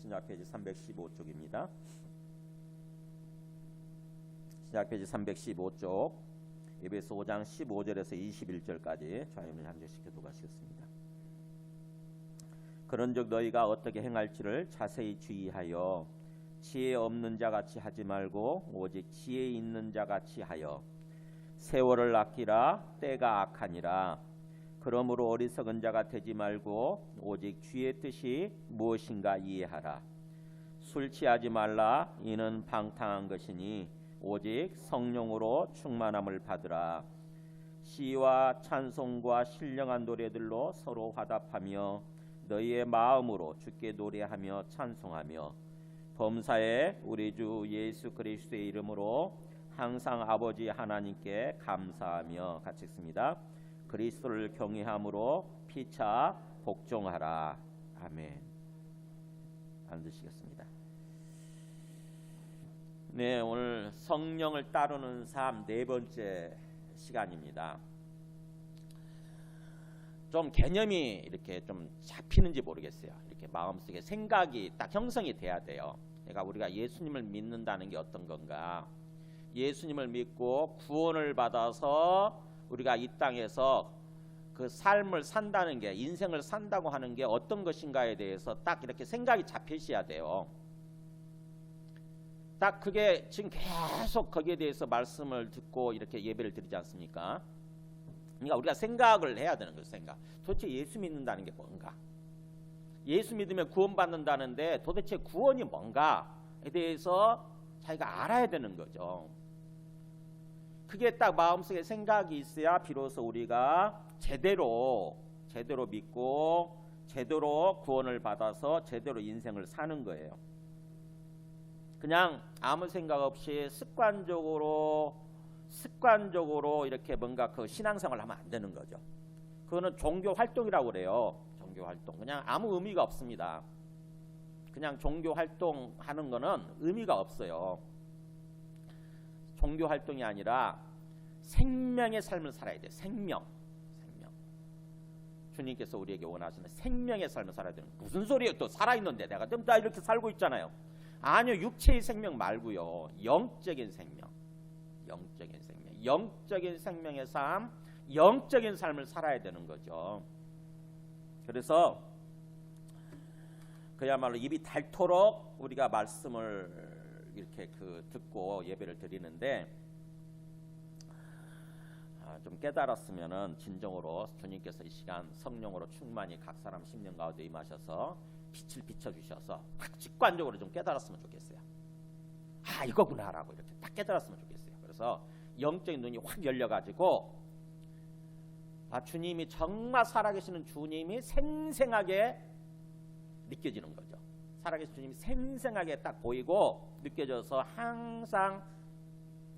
신약 페이지 315쪽입니다. 신약 페이지 315쪽 에베소 5장 15절에서 21절까지 좌연을 향제시켜 가시겠습니다. 그런즉 너희가 어떻게 행할지를 자세히 주의하여 지혜 없는 자같이 하지 말고 오직 지혜 있는 자같이 하여 세월을 아끼라. 때가 악하니라. 그러므로 어리석은 자가 되지 말고 오직 주의 뜻이 무엇인가 이해하라. 술 취하지 말라. 이는 방탕한 것이니 오직 성령으로 충만함을 받으라. 시와 찬송과 신령한 노래들로 서로 화답하며 너희의 마음으로 주께 노래하며 찬송하며 범사에 우리 주 예수 그리스도의 이름으로 항상 아버지 하나님께 감사하며, 같이 읽습니다. 그리스도를 경외함으로 피차 복종하라. 아멘. 앉으시겠습니다. 네, 오늘 성령을 따르는 삶 네 번째 시간입니다. 좀 개념이 이렇게 좀 잡히는지 모르겠어요. 이렇게 마음속에 생각이 딱 형성이 돼야 돼요. 그러니까 우리가 예수님을 믿는다는 게 어떤 건가? 예수님을 믿고 구원을 받아서 우리가 이 땅에서 그 삶을 산다는 게, 인생을 산다고 하는 게 어떤 것인가에 대해서 딱 이렇게 생각이 잡히셔야 돼요. 딱 그게 지금 계속 거기에 대해서 말씀을 듣고 이렇게 예배를 드리지 않습니까? 그러니까 우리가 생각을 해야 되는 거예요. 생각. 도대체 예수 믿는다는 게 뭔가? 예수 믿으면 구원받는다는데 도대체 구원이 뭔가에 대해서 자기가 알아야 되는 거죠. 그게 딱 마음속에 생각이 있어야 비로소 우리가 제대로 믿고 제대로 구원을 받아서 제대로 인생을 사는 거예요. 그냥 아무 생각 없이 습관적으로 이렇게 뭔가 그 신앙생활을 하면 안 되는 거죠. 그거는 종교 활동이라고 그래요. 종교 활동. 그냥 아무 의미가 없습니다. 그냥 종교 활동하는 거는 의미가 없어요. 종교 활동이 아니라 생명의 삶을 살아야 돼요. 생명. 주님께서 우리에게 원하시는 생명의 삶을 살아야 되는. 무슨 소리예요? 또 살아있는데 내가 좀 다 이렇게 살고 있잖아요. 아니요, 육체의 생명 말고요. 영적인 생명. 영적인 생명의 삶, 영적인 삶을 살아야 되는 거죠. 그래서 그야말로 입이 닳도록 우리가 말씀을 이렇게 듣고 예배를 드리는데, 좀 깨달았으면은 진정으로 주님께서 이 시간 성령으로 충만히 각 사람 심령 가운데 임하셔서 빛을 비춰주셔서 딱 직관적으로 좀 깨달았으면 좋겠어요. 아, 이거구나라고 이렇게 딱 깨달았으면 좋겠어요. 그래서 영적인 눈이 확 열려가지고 주님이 정말 살아계시는 주님이 생생하게 느껴지는 거죠. 살아계신 주님이 생생하게 딱 보이고 느껴져서 항상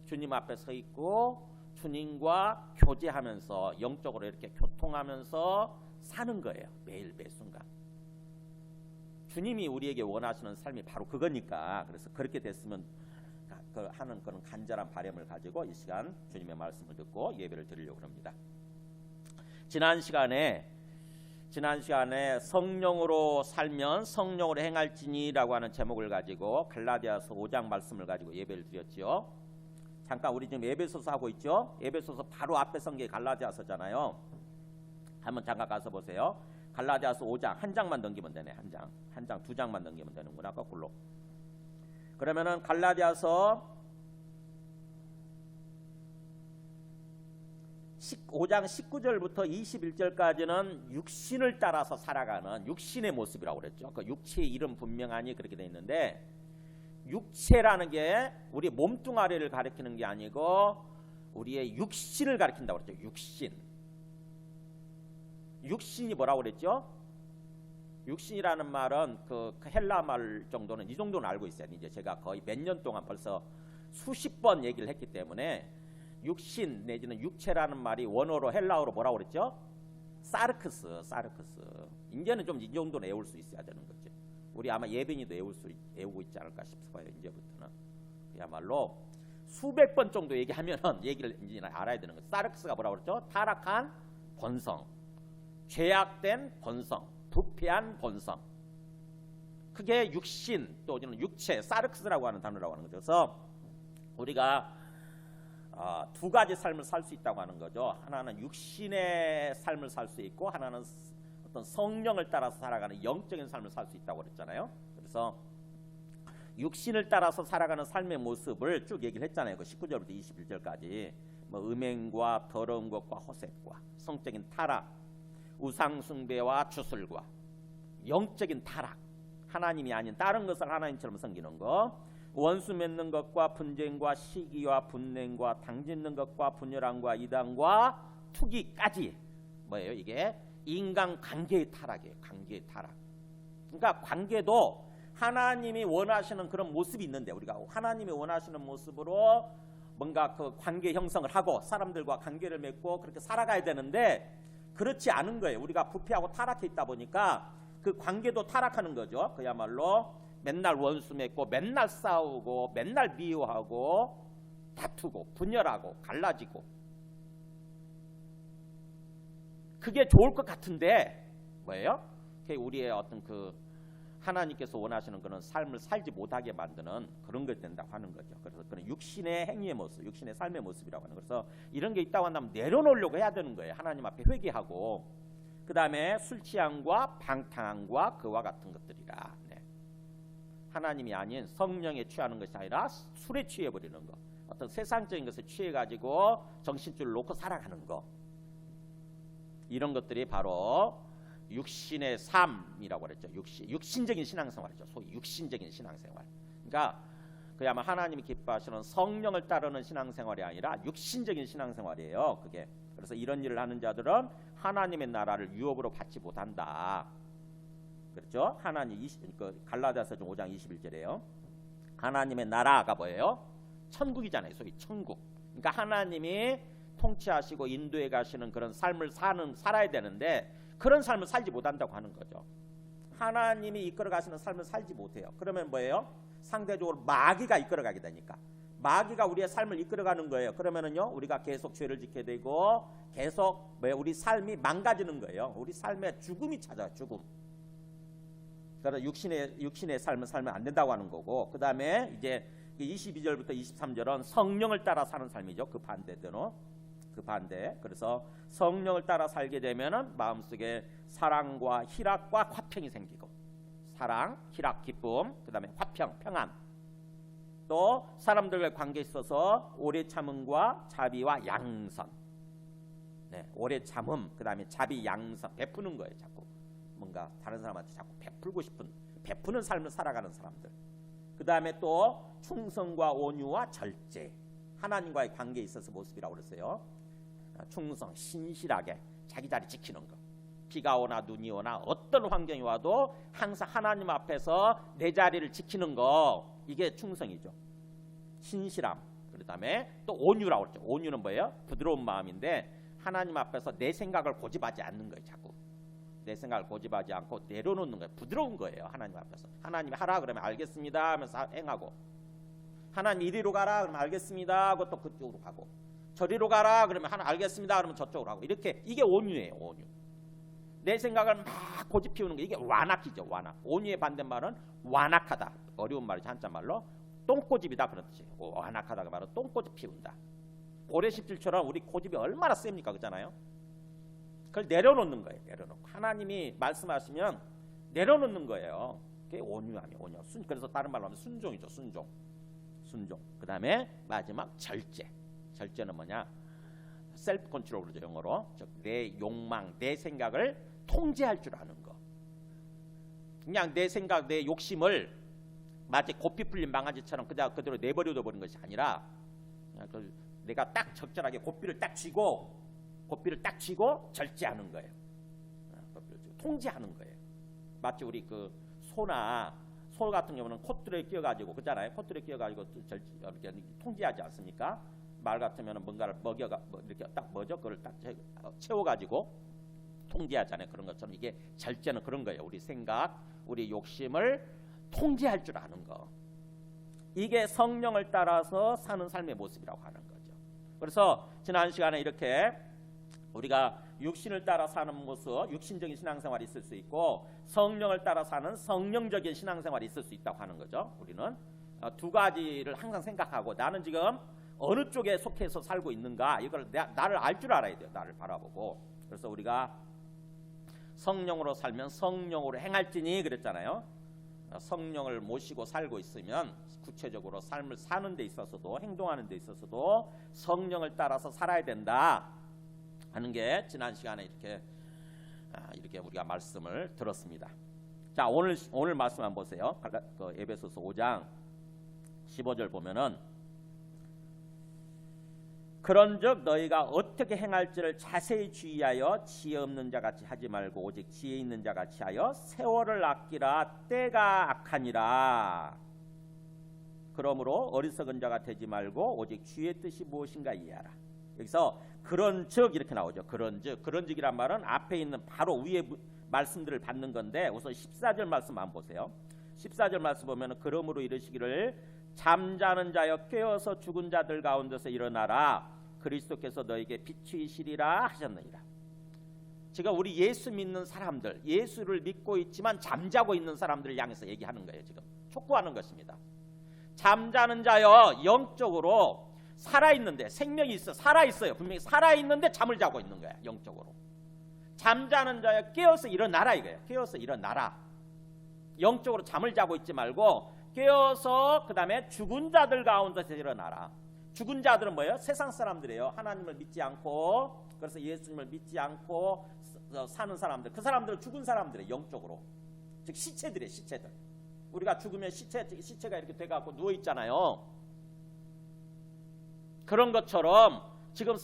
주님 앞에 서 있고 주님과 교제하면서 영적으로 이렇게 교통하면서 사는 거예요. 매일 매 순간. 주님이 우리에게 원하시는 삶이 바로 그거니까, 그래서 그렇게 됐으면 하는 그런 간절한 바람을 가지고 이 시간 주님의 말씀을 듣고 예배를 드리려고 합니다. 지난 시간에 성령으로 살면 성령으로 행할지니라고 하는 제목을 가지고 갈라디아서 5장 말씀을 가지고 예배를 드렸죠. 잠깐 우리 지금 에베소서 하고 있죠. 에베소서 바로 앞에 성경이 갈라디아서잖아요. 한번 잠깐 가서 보세요. 갈라디아서 5장 한 장만 넘기면 되네. 한 장, 두 장만 넘기면 되는구나. 거꾸로. 그러면은 갈라디아서 5장 19절부터 21절까지는 육신을 따라서 살아가는 육신의 모습이라고 그랬죠. 그 육체의 이름 분명하니 그렇게 돼 있는데, 육체라는 게 우리 몸뚱아리를 가리키는 게 아니고 우리의 육신을 가리킨다고 그랬죠. 육신이 뭐라고 그랬죠? 육신이라는 말은 그 헬라 말 정도는 이 정도는 알고 있어요. 이제 제가 거의 몇 년 동안 벌써 수십 번 얘기를 했기 때문에 육신 내지는 육체라는 말이 원어로 헬라어로 뭐라고 그랬죠? 사르크스. 이제는 좀 이 정도는 외울 수 있어야 되는 거죠. 우리 아마 예빈이도 외우고 있지 않을까 싶어요. 이제부터는 그야말로 수백 번 정도 얘기하면은 얘기를 이제 알아야 되는 거죠. 사르크스가 뭐라고 그랬죠? 타락한 본성, 죄악된 본성, 부패한 본성. 그게 육신 또는 육체, 사르크스라고 하는 단어라고 하는 거죠. 그래서 우리가 두 가지 삶을 살 수 있다고 하는 거죠. 하나는 육신의 삶을 살 수 있고 하나는 어떤 성령을 따라서 살아가는 영적인 삶을 살 수 있다고 그랬잖아요. 그래서 육신을 따라서 살아가는 삶의 모습을 쭉 얘기를 했잖아요. 그 19절부터 21절까지 뭐 음행과 더러운 것과 허색과 성적인 타락, 우상 숭배와 주술과 영적인 타락, 하나님이 아닌 다른 것을 하나님처럼 섬기는 것, 원수 맺는 것과 분쟁과 시기와 분냉과 당짓는 것과 분열함과 이단과 투기까지 뭐예요? 이게 인간 관계의 타락이에요. 관계의 타락. 그러니까 관계도 하나님이 원하시는 그런 모습이 있는데 우리가 하나님이 원하시는 모습으로 뭔가 그 관계 형성을 하고 사람들과 관계를 맺고 그렇게 살아가야 되는데 그렇지 않은 거예요. 우리가 부패하고 타락해 있다 보니까 그 관계도 타락하는 거죠. 그야말로 맨날 원수 맺고 맨날 싸우고 맨날 미워하고 다투고 분열하고 갈라지고 그게 좋을 것 같은데 뭐예요? 그게 우리의 어떤 그 하나님께서 원하시는 그런 삶을 살지 못하게 만드는 그런 것 된다고 하는 거죠. 그래서 그런 육신의 행위의 모습, 육신의 삶의 모습이라고 하는 거예요. 그래서 이런 게 있다고 한다면 내려놓으려고 해야 되는 거예요. 하나님 앞에 회개하고 그 다음에 술 취함과 방탕함과 그와 같은 것들이라. 네. 하나님이 아닌 성령에 취하는 것이 아니라 술에 취해버리는 거, 어떤 세상적인 것에 취해가지고 정신줄을 놓고 살아가는 거, 이런 것들이 바로 육신의 삶이라고 그랬죠. 육신적인 신앙생활이죠. 소위 육신적인 신앙생활. 그러니까 그야말로 하나님이 기뻐하시는 성령을 따르는 신앙생활이 아니라 육신적인 신앙생활이에요. 그게. 그래서 이런 일을 하는 자들은 하나님의 나라를 유업으로 받지 못한다. 그렇죠? 하나님 갈라디아서 5장 21절이에요. 하나님의 나라가 뭐예요? 천국이잖아요. 소위 천국. 그러니까 하나님이 통치하시고 인도해 가시는 그런 삶을 살아야 되는데 그런 삶을 살지 못한다고 하는 거죠. 하나님이 이끌어 가시는 삶을 살지 못해요. 그러면 뭐예요? 상대적으로 마귀가 이끌어 가게 되니까. 마귀가 우리의 삶을 이끌어가는 거예요. 그러면은요, 우리가 계속 죄를 짓게 되고 계속 우리 삶이 망가지는 거예요. 우리 삶에 죽음이 찾아요. 죽음. 그래서 육신의 삶을 살면 안 된다고 하는 거고, 그 다음에 이제 22절부터 23절은 성령을 따라 사는 삶이죠. 그 반대대로. 그 반대. 그래서 성령을 따라 살게 되면은 마음속에 사랑과 희락과 화평이 생기고, 사랑, 희락, 기쁨, 그 다음에 화평, 평안. 또 사람들과의 관계에 있어서 오래 참음과 자비와 양선. 네, 오래 참음, 그 다음에 자비, 양선, 베푸는 거예요. 자꾸 뭔가 다른 사람한테 자꾸 베풀고 싶은, 베푸는 삶을 살아가는 사람들. 그 다음에 또 충성과 온유와 절제, 하나님과의 관계에 있어서 모습이라고 그랬어요. 충성, 신실하게 자기 자리 지키는 거. 비가 오나 눈이 오나 어떤 환경이 와도 항상 하나님 앞에서 내 자리를 지키는 거, 이게 충성이죠. 신실함. 그 다음에 또 온유라고 그랬죠. 온유는 뭐예요? 부드러운 마음인데 하나님 앞에서 내 생각을 고집하지 않는 거예요. 자꾸 내 생각을 고집하지 않고 내려놓는 거예요. 부드러운 거예요. 하나님 앞에서. 하나님이 하라 그러면 알겠습니다 하면서 행하고, 하나님 이리로 가라 그러면 알겠습니다 하고 또 그쪽으로 가고, 저리로 가라 그러면 하나 알겠습니다 그러면 저쪽으로 가고, 이렇게. 이게 온유예요. 온유. 내 생각을 막 고집 피우는 게 이게 완악이죠. 완악. 온유의 반대말은 완악하다. 어려운 말이죠. 한자말로 똥꼬집이다 그런 뜻이에요. 완악하다가 말은 똥꼬집 피운다. 고래십질처럼 우리 고집이 얼마나 셉니까? 그렇잖아요. 그걸 내려놓는 거예요. 내려놓고 하나님이 말씀하시면 내려놓는 거예요. 그게 온유함이에요. 온유. 그래서 다른 말로 하면 순종이죠. 순종. 그 다음에 마지막 절제. 절제는 뭐냐? 셀프 컨트롤 그러죠. 영어로. 즉 내 욕망, 내 생각을 통제할 줄 아는 거. 그냥 내 생각, 내 욕심을 마치 고삐 풀린 망아지처럼 그대로 내버려 둬버린 것이 아니라, 내가 딱 적절하게 고삐를 딱 쥐고 절제하는 거예요. 통제하는 거예요. 마치 우리 그 소 같은 경우는 콧줄에 끼어가지고, 그잖아요. 콧줄에 끼어가지고 이렇게 통제하지 않습니까? 말 같으면 뭔가를 이렇게 딱 그걸 딱 채워가지고 통제하잖아요. 그런 것처럼 이게 절제는 그런 거예요. 우리 생각, 우리 욕심을 통제할 줄 아는 거. 이게 성령을 따라서 사는 삶의 모습이라고 하는 거죠. 그래서 지난 시간에 이렇게 우리가 육신을 따라 사는 모습, 육신적인 신앙생활이 있을 수 있고 성령을 따라 사는 성령적인 신앙생활이 있을 수 있다고 하는 거죠. 우리는 두 가지를 항상 생각하고 나는 지금 어느 쪽에 속해서 살고 있는가 이걸 나를 알 줄 알아야 돼요. 나를 바라보고. 그래서 우리가 성령으로 살면 성령으로 행할지니 그랬잖아요. 성령을 모시고 살고 있으면 구체적으로 삶을 사는 데 있어서도 행동하는 데 있어서도 성령을 따라서 살아야 된다 하는 게 지난 시간에 이렇게 우리가 말씀을 들었습니다. 자, 오늘 말씀 한번 보세요. 에베소서 5장 15절 보면은 그런즉 너희가 어떻게 행할지를 자세히 주의하여 지혜 없는 자같이 하지 말고 오직 지혜 있는 자같이 하여 세월을 아끼라 때가 악하니라. 그러므로 어리석은 자가 되지 말고 오직 주의 뜻이 무엇인가 이해하라. 여기서 그런즉 이렇게 나오죠. 그런즉이란 말은 앞에 있는 바로 위에 말씀들을 받는 건데 우선 14절 말씀 한번 보세요. 14절 말씀 보면 그러므로 이르시기를 잠자는 자여 깨어서 죽은 자들 가운데서 일어나라. 그리스도께서 너에게 빛이시리라 하셨느니라. 지금 우리 예수 믿는 사람들, 예수를 믿고 있지만 잠자고 있는 사람들을 향해서 얘기하는 거예요. 지금 촉구하는 것입니다. 잠자는 자여, 영적으로 살아있는데 생명이 있어, 살아있어요. 분명히 살아있는데 잠을 자고 있는 거야. 영적으로. 잠자는 자여 깨어서 일어나라 이거예요. 깨어서 일어나라. 영적으로 잠을 자고 있지 말고 깨어서 그 다음에 죽은 자들 가운데서 일어나라. 죽은 자들은 뭐예요? 세상 사람들이에요. 하나님을 믿지 않고 그래서 예수님을 믿지 않고 사는 사람들. 그 사람들은 죽은 사람들이에요. 영적으로. 즉 시체들이에요. 시체들. 우리가 죽으면 시체가 이렇게 돼갖고 누워있잖아요. 그런 것처럼 지금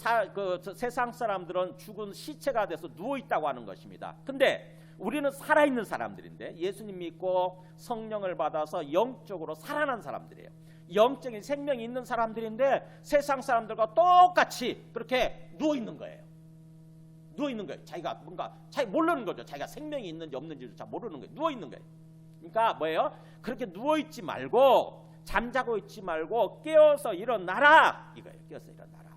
세상 사람들은 죽은 시체가 돼서 누워있다고 하는 것입니다. 근데 우리는 살아있는 사람들인데 예수님 믿고 성령을 받아서 영적으로 살아난 사람들이에요. 영적인 생명이 있는 사람들인데 세상 사람들과 똑같이 그렇게 누워있는 거예요. 누워있는 거예요. 자기가 뭔가 잘 모르는 거죠. 자기가 생명이 있는지 없는지도 잘 모르는 거예요. 누워있는 거예요. 그러니까 뭐예요? 그렇게 누워있지 말고 잠자고 있지 말고 깨어서 일어나라 이거예요. 깨어서 일어나라.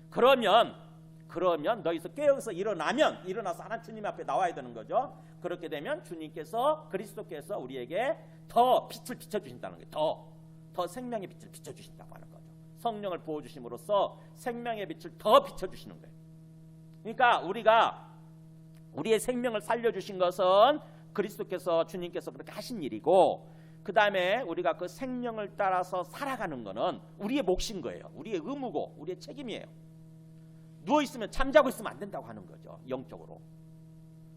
그러면 너희서 깨어서 일어나서 하나님 주님 앞에 나와야 되는 거죠. 그렇게 되면 주님께서 그리스도께서 우리에게 더 빛을 비춰주신다는 거예요. 더 생명의 빛을 비춰주신다고 하는 거죠. 성령을 부어주심으로써 생명의 빛을 더 비춰주시는 거예요. 그러니까 우리의 생명을 살려주신 것은 그리스도께서 주님께서 그렇게 하신 일이고 그 다음에 우리가 그 생명을 따라서 살아가는 거는 우리의 몫인 거예요. 우리의 의무고 우리의 책임이에요. 누워있으면 잠자고 있으면 안 된다고 하는 거죠. 영적으로.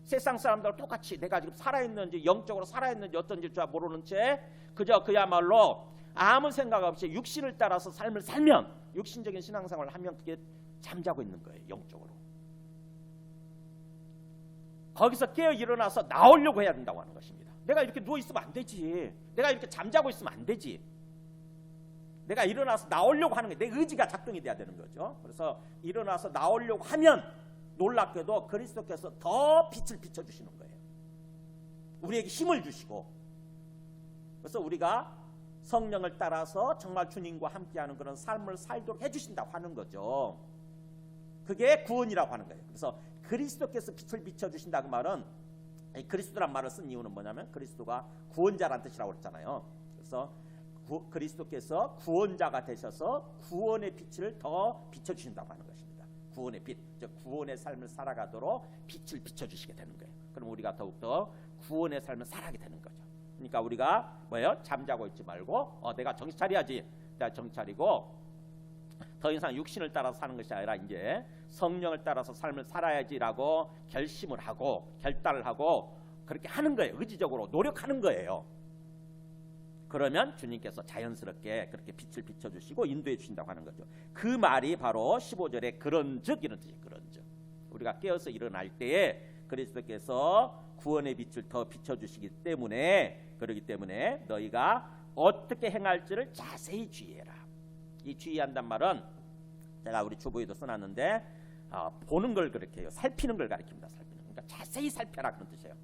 세상 사람들과 똑같이 내가 지금 살아있는지 영적으로 살아있는지 어떤지 잘 모르는 채 그저 그야말로 아무 생각 없이 육신을 따라서 삶을 살면 육신적인 신앙생활을 하면 그게 잠자고 있는 거예요. 영적으로. 거기서 깨어 일어나서 나오려고 해야 된다고 하는 것입니다. 내가 이렇게 누워있으면 안 되지. 내가 이렇게 잠자고 있으면 안 되지. 내가 일어나서 나오려고 하는 게 내 의지가 작동이 돼야 되는 거죠. 그래서 일어나서 나오려고 하면 놀랍게도 그리스도께서 더 빛을 비춰주시는 거예요. 우리에게 힘을 주시고 그래서 우리가 성령을 따라서 정말 주님과 함께하는 그런 삶을 살도록 해주신다고 하는 거죠. 그게 구원이라고 하는 거예요. 그래서 그리스도께서 빛을 비춰주신다고 말은 그리스도란 말을 쓴 이유는 뭐냐면 그리스도가 구원자란 뜻이라고 그랬잖아요. 그래서 그리스도께서 구원자가 되셔서 구원의 빛을 더 비춰주신다고 하는 것입니다. 구원의 빛, 즉 구원의 삶을 살아가도록 빛을 비춰주시게 되는 거예요. 그럼 우리가 더욱더 구원의 삶을 살아가게 되는 거죠. 그러니까 우리가 뭐예요? 잠자고 있지 말고 내가 정신 차려야지. 내가 정신 차리고 더 이상 육신을 따라서 사는 것이 아니라 이제 성령을 따라서 삶을 살아야지라고 결심을 하고 결단을 하고 그렇게 하는 거예요. 의지적으로 노력하는 거예요. 그러면 주님께서 자연스럽게 그렇게 빛을 비춰주시고 인도해 주신다고 하는 거죠. 그 말이 바로 15절에 그런즉 이런 뜻이에요. 그런즉 우리가 깨어서 일어날 때에 그리스도께서 구원의 빛을 더 비춰주시기 때문에 그러기 때문에 너희가 어떻게 행할지를 자세히 주의해라. 이 주의한단 말은 제가 우리 주보에도 써놨는데 보는 걸 그렇게 해요. 살피는 걸 가리킵니다. 그러니까 자세히 살펴라 그런 뜻이에요.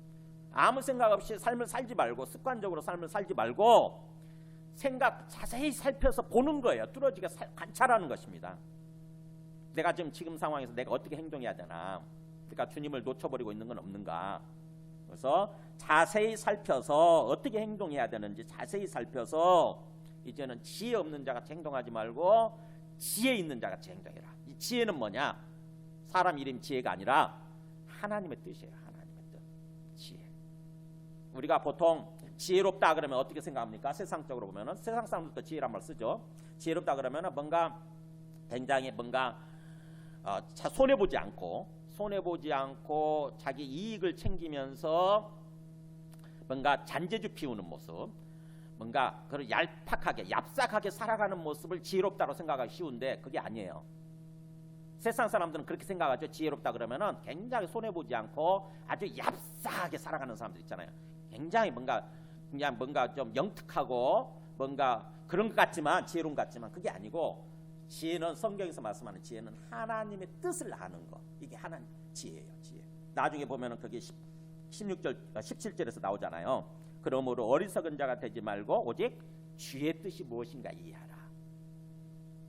아무 생각 없이 삶을 살지 말고 습관적으로 삶을 살지 말고 자세히 살펴서 보는 거예요. 뚫어지게 관찰하는 것입니다. 내가 지금 상황에서 내가 어떻게 행동해야 되나? 그러니까 주님을 놓쳐버리고 있는 건 없는가? 그래서 자세히 살펴서 어떻게 행동해야 되는지 자세히 살펴서 이제는 지혜 없는 자같이 행동하지 말고 지혜 있는 자같이 행동해라. 이 지혜는 뭐냐? 사람 이름 지혜가 아니라 하나님의 뜻이에요. 하나님의 뜻. 지혜. 우리가 보통 지혜롭다 그러면 어떻게 생각합니까? 세상적으로 보면은 세상 사람들도 지혜란 말 쓰죠. 지혜롭다 그러면은 뭔가 굉장히 뭔가 손해 보지 않고 자기 이익을 챙기면서 뭔가 잔재주 피우는 모습, 뭔가 그런 얄팍하게 얍삭하게 살아가는 모습을 지혜롭다고 생각하기 쉬운데 그게 아니에요. 세상 사람들은 그렇게 생각하죠. 지혜롭다 그러면은 굉장히 손해 보지 않고 아주 얍삭하게 살아가는 사람들 있잖아요. 굉장히 그냥 뭔가 좀 영특하고 뭔가 그런 것 같지만 지혜로운 것 같지만 그게 아니고 지혜는 성경에서 말씀하는 지혜는 하나님의 뜻을 아는 거. 이게 하나님 지혜예요. 지혜. 나중에 보면은 그게 17절에서 나오잖아요. 그러므로 어리석은 자가 되지 말고 오직 주의 뜻이 무엇인가 이해하라.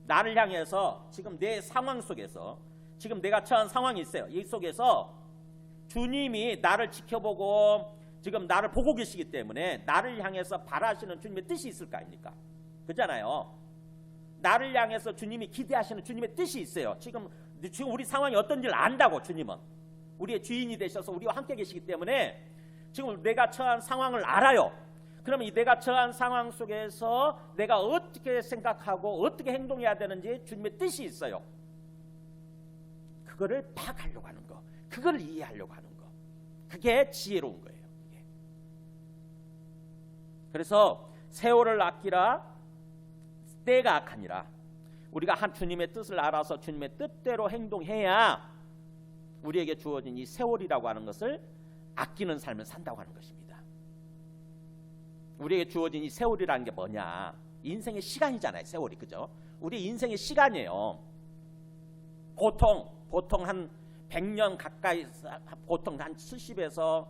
나를 향해서 지금 내 상황 속에서 지금 내가 처한 상황이 있어요. 이 속에서 주님이 나를 지켜보고 지금 나를 보고 계시기 때문에 나를 향해서 바라시는 주님의 뜻이 있을 거 아닙니까? 그렇잖아요. 나를 향해서 주님이 기대하시는 주님의 뜻이 있어요. 지금 우리 상황이 어떤지를 안다고. 주님은 우리의 주인이 되셔서 우리와 함께 계시기 때문에 지금 내가 처한 상황을 알아요. 그러면 이 내가 처한 상황 속에서 내가 어떻게 생각하고 어떻게 행동해야 되는지 주님의 뜻이 있어요. 그거를 파악하려고 하는 거, 그걸 이해하려고 하는 거, 그게 지혜로운 거예요. 그래서 세월을 아끼라 때가 악하니라. 우리가 한 주님의 뜻을 알아서 주님의 뜻대로 행동해야 우리에게 주어진 이 세월이라고 하는 것을 아끼는 삶을 산다고 하는 것입니다. 우리에게 주어진 이 세월이라는 게 뭐냐? 인생의 시간이잖아요. 세월이. 그죠? 우리 인생의 시간이에요. 보통 한 100년 가까이, 보통 한 70에서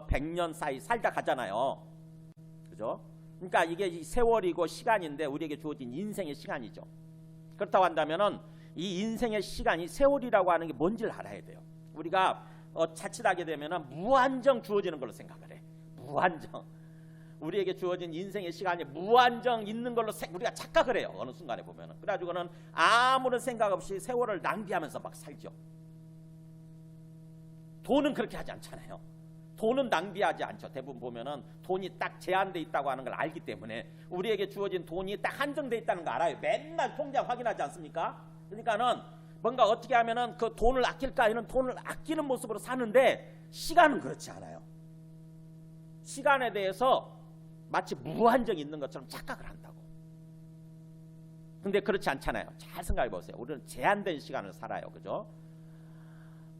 100년 사이 살다 가잖아요. 그죠? 그러니까 이게 이 세월이고 시간인데 우리에게 주어진 인생의 시간이죠. 그렇다고 한다면은 이 인생의 시간이 세월이라고 하는 게 뭔지를 알아야 돼요. 우리가 자칫하게 되면은 무한정 주어지는 걸로 생각을 해. 무한정. 우리에게 주어진 인생의 시간이 무한정 있는 걸로 우리가 착각을 해요. 어느 순간에 보면은. 그래가지고는 아무런 생각 없이 세월을 낭비하면서 막 살죠. 돈은 그렇게 하지 않잖아요. 돈은 낭비하지 않죠. 대부분 보면은 돈이 딱 제한돼 있다고 하는 걸 알기 때문에 우리에게 주어진 돈이 딱 한정돼 있다는 거 알아요. 맨날 통장 확인하지 않습니까? 그러니까는 뭔가 어떻게 하면은 그 돈을 아낄까 이런 돈을 아끼는 모습으로 사는데 시간은 그렇지 않아요. 시간에 대해서 마치 무한정이 있는 것처럼 착각을 한다고. 근데 그렇지 않잖아요. 잘 생각해 보세요. 우리는 제한된 시간을 살아요. 그죠?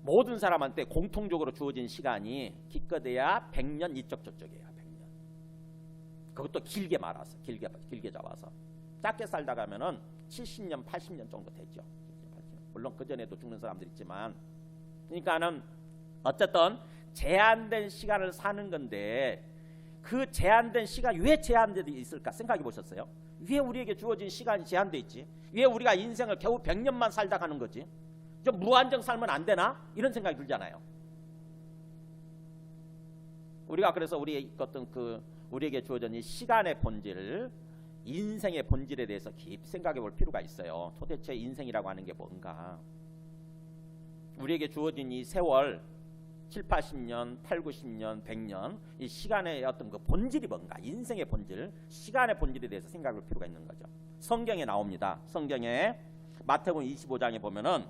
모든 사람한테 공통적으로 주어진 시간이 기껏해야 100년 이쪽 저쪽이에요. 100년. 그것도 길게 말아서 길게 잡아서 짧게 살다 가면은 70년 80년 정도 되죠. 80년. 물론 그전에도 죽는 사람들 있지만 그러니까는 어쨌든 제한된 시간을 사는 건데 그 제한된 시간이 왜 제한되어 있을까 생각해 보셨어요? 왜 우리에게 주어진 시간이 제한되어 있지? 왜 우리가 인생을 겨우 100년만 살다 가는 거지? 좀 무한정 살면 안 되나? 이런 생각이 들잖아요. 우리가 그래서 우리의 어떤 우리에게 주어진 이 시간의 본질, 인생의 본질에 대해서 깊이 생각해 볼 필요가 있어요. 도대체 인생이라고 하는 게 뭔가? 우리에게 주어진 이 세월 7, 80년, 8, 90년, 100년 이 시간의 어떤 그 본질이 뭔가? 인생의 본질, 시간의 본질에 대해서 생각해 볼 필요가 있는 거죠. 성경에 나옵니다. 성경에 마태복음 25장에 보면은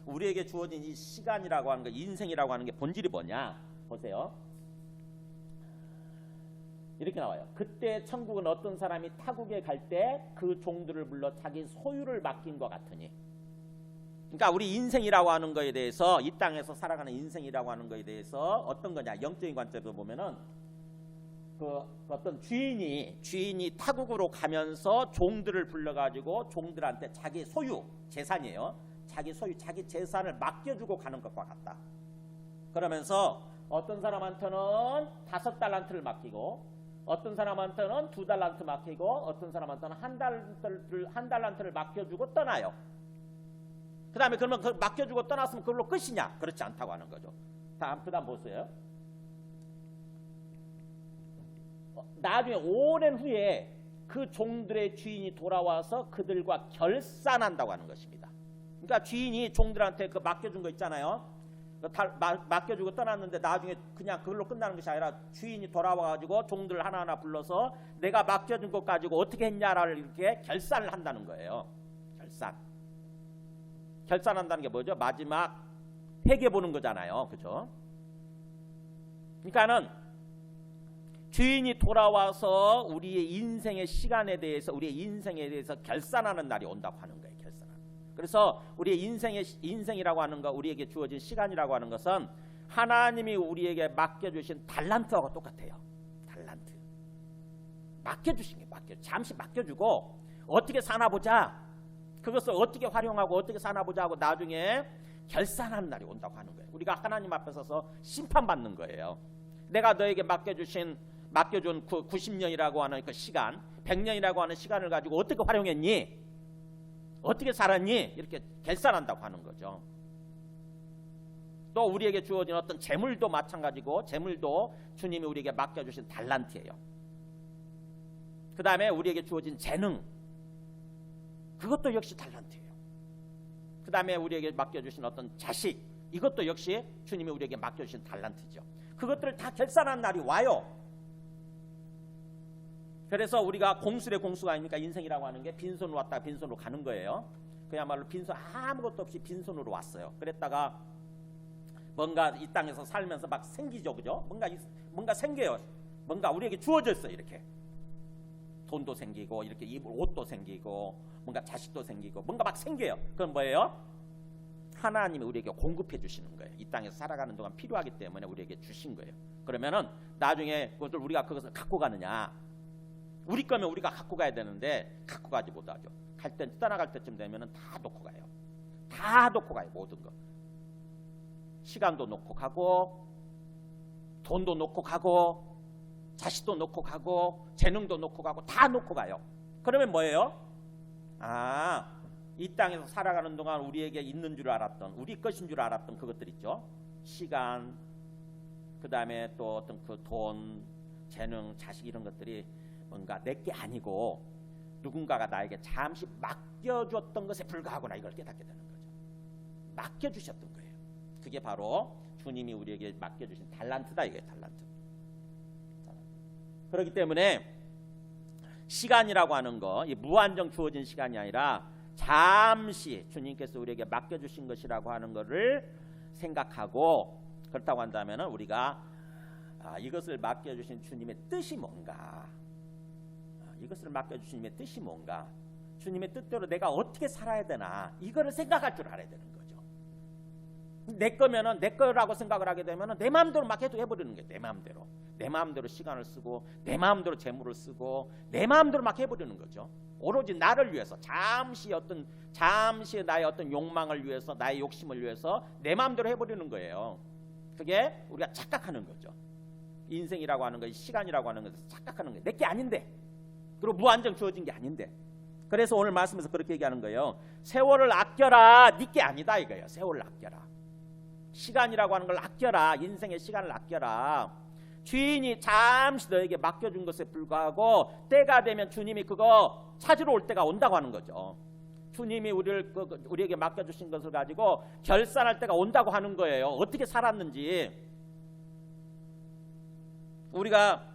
우리에게 주어진 이 시간이라고 하는 거, 인생이라고 하는 게 본질이 뭐냐? 보세요. 이렇게 나와요. 그때 천국은 어떤 사람이 타국에 갈 때 그 종들을 불러 자기 소유를 맡긴 것 같으니. 그러니까 우리 인생이라고 하는 거에 대해서 이 땅에서 살아가는 인생이라고 하는 거에 대해서 어떤 거냐? 영적인 관점에서 보면은 그 어떤 주인이 타국으로 가면서 종들을 불러가지고 종들한테 자기 소유, 재산이에요. 자기 소유, 자기 재산을 맡겨주고 가는 것과 같다. 그러면서 어떤 사람한테는 5달란트를 맡기고 어떤 사람한테는 2달란트 맡기고 어떤 사람한테는 한 달란트를 맡겨주고 떠나요. 그 다음에 그러면 그걸 맡겨주고 떠났으면 그걸로 끝이냐? 그렇지 않다고 하는 거죠. 그 다음 보세요. 나중에 오랜 후에 그 종들의 주인이 돌아와서 그들과 결산한다고 하는 것입니다. 그러니까 주인이 종들한테 그 맡겨준 거 있잖아요. 맡겨주고 떠났는데 나중에 그냥 그걸로 끝나는 것이 아니라 주인이 돌아와가지고 종들 하나하나 불러서 내가 맡겨준 것 가지고 어떻게 했냐를 이렇게 결산을 한다는 거예요. 결산한다는 게 뭐죠? 마지막 회계 보는 거잖아요. 그죠? 그러니까는 주인이 돌아와서 우리의 인생의 시간에 대해서, 우리의 인생에 대해서 결산하는 날이 온다고 하는 거예요. 그래서 우리의 인생이라고 하는 것, 우리에게 주어진 시간이라고 하는 것은 하나님이 우리에게 맡겨주신 달란트하고 똑같아요. 달란트. 맡겨주신 게 잠시 맡겨주고 어떻게 사나 보자. 그것을 어떻게 활용하고 어떻게 사나 보자 하고 나중에 결산하는 날이 온다고 하는 거예요. 우리가 하나님 앞에 서서 심판받는 거예요. 내가 너에게 맡겨준 그 90년이라고 하는 그 시간, 100년이라고 하는 시간을 가지고 어떻게 활용했니? 어떻게 살았니? 이렇게 결산한다고 하는 거죠. 또 우리에게 주어진 어떤 재물도 마찬가지고, 재물도 주님이 우리에게 맡겨주신 달란트예요. 그 다음에 우리에게 주어진 재능, 그것도 역시 달란트예요. 그 다음에 우리에게 맡겨주신 어떤 자식, 이것도 역시 주님이 우리에게 맡겨주신 달란트죠. 그것들을 다 결산한 날이 와요. 그래서 우리가 공술의 공수가 아닙니까? 인생이라고 하는 게 빈손으로 왔다가 빈손으로 가는 거예요. 그야말로 빈손, 아무것도 없이 빈손으로 왔어요. 그랬다가 뭔가 이 땅에서 살면서 막 생기죠. 그죠? 뭔가 생겨요. 뭔가 우리에게 주어졌어요. 이렇게 돈도 생기고, 이렇게 입을 옷도 생기고, 뭔가 자식도 생기고, 뭔가 막 생겨요. 그건 뭐예요? 하나님이 우리에게 공급해 주시는 거예요. 이 땅에서 살아가는 동안 필요하기 때문에 우리에게 주신 거예요. 그러면은 나중에 그것을 갖고 가느냐? 우리 거면 우리가 갖고 가야 되는데 갖고 가지 못하죠. 떠나갈 때쯤 되면은 다 놓고 가요. 다 놓고 가요. 모든 거. 시간도 놓고 가고, 돈도 놓고 가고, 자식도 놓고 가고, 재능도 놓고 가고, 다 놓고 가요. 그러면 뭐예요? 이 땅에서 살아가는 동안 우리에게 있는 줄 알았던, 우리 것인 줄 알았던 그것들 있죠. 시간, 그 다음에 또 어떤 그 돈, 재능, 자식 이런 것들이 뭔가 내게 아니고 누군가가 나에게 잠시 맡겨줬던 것에 불과하구나, 이걸 깨닫게 되는 거죠. 맡겨주셨던 거예요. 그게 바로 주님이 우리에게 맡겨주신 달란트다, 이게 달란트. 그렇기 때문에 시간이라고 하는 거, 이 무한정 주어진 시간이 아니라 잠시 주님께서 우리에게 맡겨주신 것이라고 하는 것을 생각하고, 그렇다고 한다면 우리가 이것을 맡겨주신 주님의 뜻이 뭔가, 이것을 맡겨주신 주님의 뜻이 뭔가, 주님의 뜻대로 내가 어떻게 살아야 되나, 이거를 생각할 줄 알아야 되는 거죠. 내 거면은, 내 거라고 생각을 하게 되면은 내 마음대로 막 해버리는 거예요. 내 마음대로 시간을 쓰고, 내 마음대로 재물을 쓰고, 내 마음대로 막 해버리는 거죠. 오로지 나를 위해서, 잠시 나의 어떤 욕망을 위해서, 나의 욕심을 위해서 내 마음대로 해버리는 거예요. 그게 우리가 착각하는 거죠. 인생이라고 하는 것, 시간이라고 하는 것에서 착각하는 거예요. 내게 아닌데, 그리고 무한정 주어진 게 아닌데. 그래서 오늘 말씀에서 그렇게 얘기하는 거예요. 세월을 아껴라, 네게 아니다 이거예요. 세월을 아껴라. 시간이라고 하는 걸 아껴라. 인생의 시간을 아껴라. 주인이 잠시 너에게 맡겨준 것에 불과하고, 때가 되면 주님이 그거 찾으러 올 때가 온다고 하는 거죠. 주님이 우리에게 맡겨주신 것을 가지고 결산할 때가 온다고 하는 거예요. 어떻게 살았는지. 우리가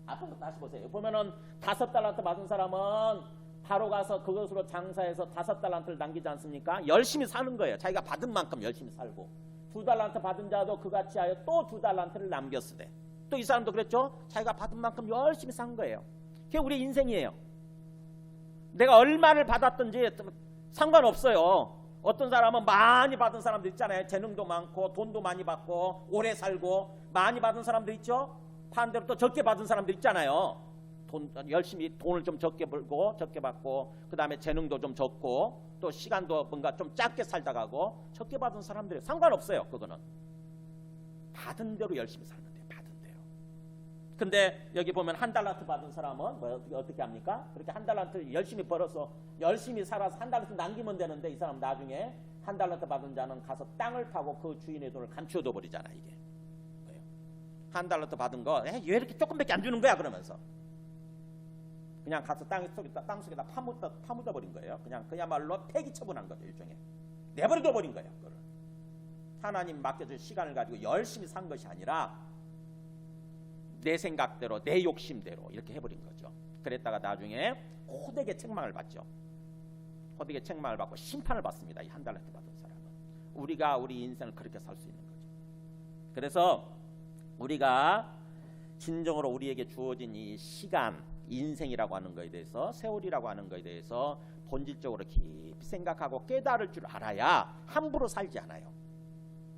앞으로 다시 보세요. 보면은 5달란트 받은 사람은 바로 가서 그것으로 장사해서 5달란트를 남기지 않습니까? 열심히 사는 거예요. 자기가 받은 만큼 열심히 살고. 2달란트 받은 자도 그같이 하여 또 2달란트를 남겼으되. 또 이 사람도 그랬죠. 자기가 받은 만큼 열심히 산 거예요. 그게 우리 인생이에요. 내가 얼마를 받았든지 상관없어요. 어떤 사람은 많이 받은 사람들 있잖아요. 재능도 많고 돈도 많이 받고 오래 살고 많이 받은 사람들 있죠. 반대로 또 적게 받은 사람들 있잖아요. 열심히 돈을 좀 적게 벌고 적게 받고, 그 다음에 재능도 좀 적고, 또 시간도 뭔가 좀 짧게 살다 가고, 적게 받은 사람들이 상관없어요. 그거는 받은 대로 열심히 살면 돼요. 받은 대로. 근데 여기 보면 1달란트 받은 사람은 어떻게 합니까? 그렇게 1달란트 열심히 벌어서 열심히 살아서 1달란트 남기면 되는데, 이 사람 나중에 한 달란트 받은 자는 가서 땅을 파고 그 주인의 돈을 감추어둬 버리잖아. 이게 뭐예요? 한 달란트 받은 거 왜 이렇게 조금밖에 안 주는 거야 그러면서 그냥 가서 땅 속에다 파묻어 버린 거예요. 그야말로 폐기 처분한 거죠. 일종의 내버려둬 버린 거예요. 그걸. 하나님 맡겨준 시간을 가지고 열심히 산 것이 아니라 내 생각대로 내 욕심대로 이렇게 해버린 거죠. 그랬다가 나중에 호되게 책망을 받죠. 호되게 책망을 받고 심판을 받습니다. 이 한 달란트 받은 사람은. 우리가 우리 인생을 그렇게 살 수 있는 거죠. 그래서 우리가 진정으로 우리에게 주어진 이 시간, 인생이라고 하는 것에 대해서, 세월이라고 하는 것에 대해서 본질적으로 깊이 생각하고 깨달을 줄 알아야 함부로 살지 않아요.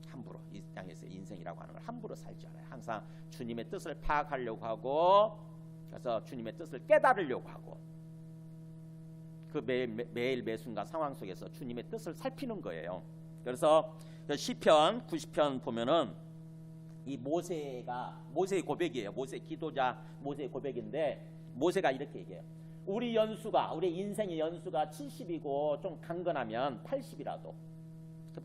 함부로 이 땅에서 인생이라고 하는 걸 함부로 살지 않아요. 항상 주님의 뜻을 파악하려고 하고, 그래서 주님의 뜻을 깨달으려고 하고, 그 매일 매순간 상황 속에서 주님의 뜻을 살피는 거예요. 그래서 시편 90편 보면은 이 모세의 고백이에요. 모세 기도자 모세의 고백인데 모세가 이렇게 얘기해요. 우리 인생의 연수가 70이고 좀 강건하면 80이라도,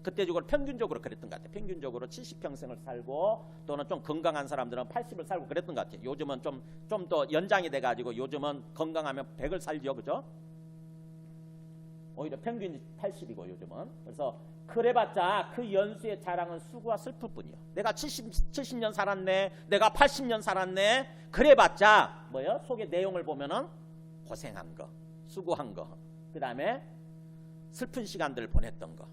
그때적으로 평균적으로 그랬던 것 같아요. 평균적으로 70평생을 살고 또는 좀 건강한 사람들은 80을 살고 그랬던 것 같아요. 요즘은 좀 더 연장이 돼가지고 요즘은 건강하면 100을 살죠, 그죠? 오히려 평균이 80이고 요즘은. 그래서 그래봤자 그 연수의 자랑은 수고와 슬플 뿐이요. 내가 70년 살았네, 내가 80년 살았네, 그래봤자 뭐요? 속의 내용을 보면은 고생한 거, 수고한 거, 그 다음에 슬픈 시간들을 보냈던 거,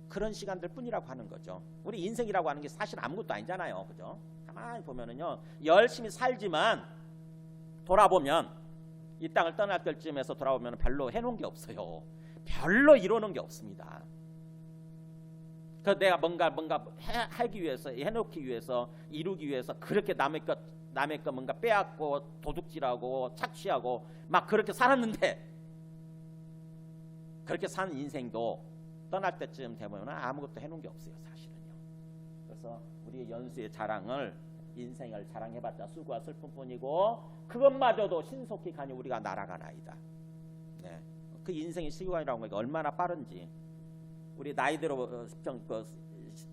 그런 시간들 뿐이라고 하는 거죠. 우리 인생이라고 하는 게 사실 아무것도 아니잖아요, 그죠? 가만히 보면은요, 열심히 살지만 돌아보면 이 땅을 떠날 때쯤에서 돌아오면 별로 해놓은 게 없어요. 별로 이루는 게 없습니다. 그 내가 뭔가 하기 위해서, 해놓기 위해서, 이루기 위해서 그렇게 남의 것 뭔가 빼앗고 도둑질하고 착취하고 막 그렇게 살았는데, 그렇게 산 인생도 떠날 때쯤 되면 아무것도 해놓은 게 없어요, 사실은요. 그래서 우리의 연수의 자랑을, 인생을 자랑해봤자 수고와 슬픔뿐이고 그것마저도 신속히 가니 우리가 날아가나이다. 네. 그 인생의 시간이라는 게 얼마나 빠른지 우리 나이대로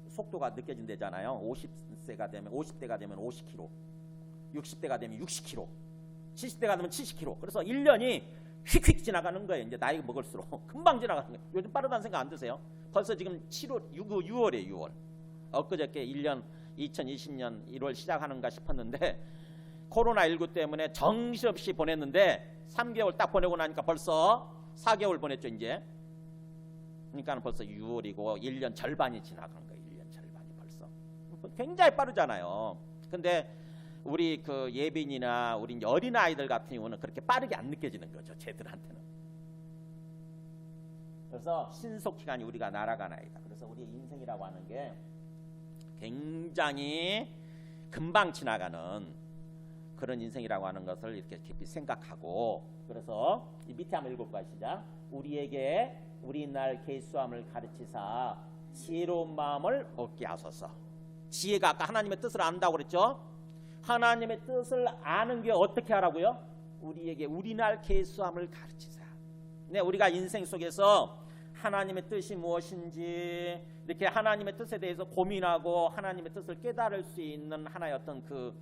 속도가 느껴진대잖아요. 50대가 되면 50km, 60대가 되면 60km, 70대가 되면 70km. 그래서 1년이 휙휙 지나가는 거예요. 이제 나이가 먹을수록 금방 지나가는 거예요. 요즘 빠르다는 생각 안 드세요? 벌써 지금 6월이에요. 6월. 엊그저께 1년 2020년 1월 시작하는가 싶었는데 코로나19 때문에 정신없이 보냈는데 3개월 딱 보내고 나니까 벌써 4개월 보냈죠 이제. 그러니까 벌써 6월이고 1년 절반이 지나간 거예요. 1년 절반이 벌써. 굉장히 빠르잖아요. 근데 우리 그 예빈이나 우리 어린 아이들 같은 경우는 그렇게 빠르게 안 느껴지는 거죠. 쟤들한테는. 그래서 신속히간이 우리가 날아가나이다. 그래서 우리 인생이라고 하는 게 굉장히 금방 지나가는 그런 인생이라고 하는 것을 이렇게 깊이 생각하고, 그래서 이 밑에 한번 읽어볼까요? 시작. 우리에게 우리날 계수함을 가르치사 지혜로운 마음을 얻게 하소서. 지혜가 아까 하나님의 뜻을 안다고 그랬죠? 하나님의 뜻을 아는 게 어떻게 하라고요? 우리에게 우리날 계수함을 가르치사. 네, 우리가 인생 속에서 하나님의 뜻이 무엇인지 이렇게 하나님의 뜻에 대해서 고민하고 하나님의 뜻을 깨달을 수 있는 하나의 어떤 그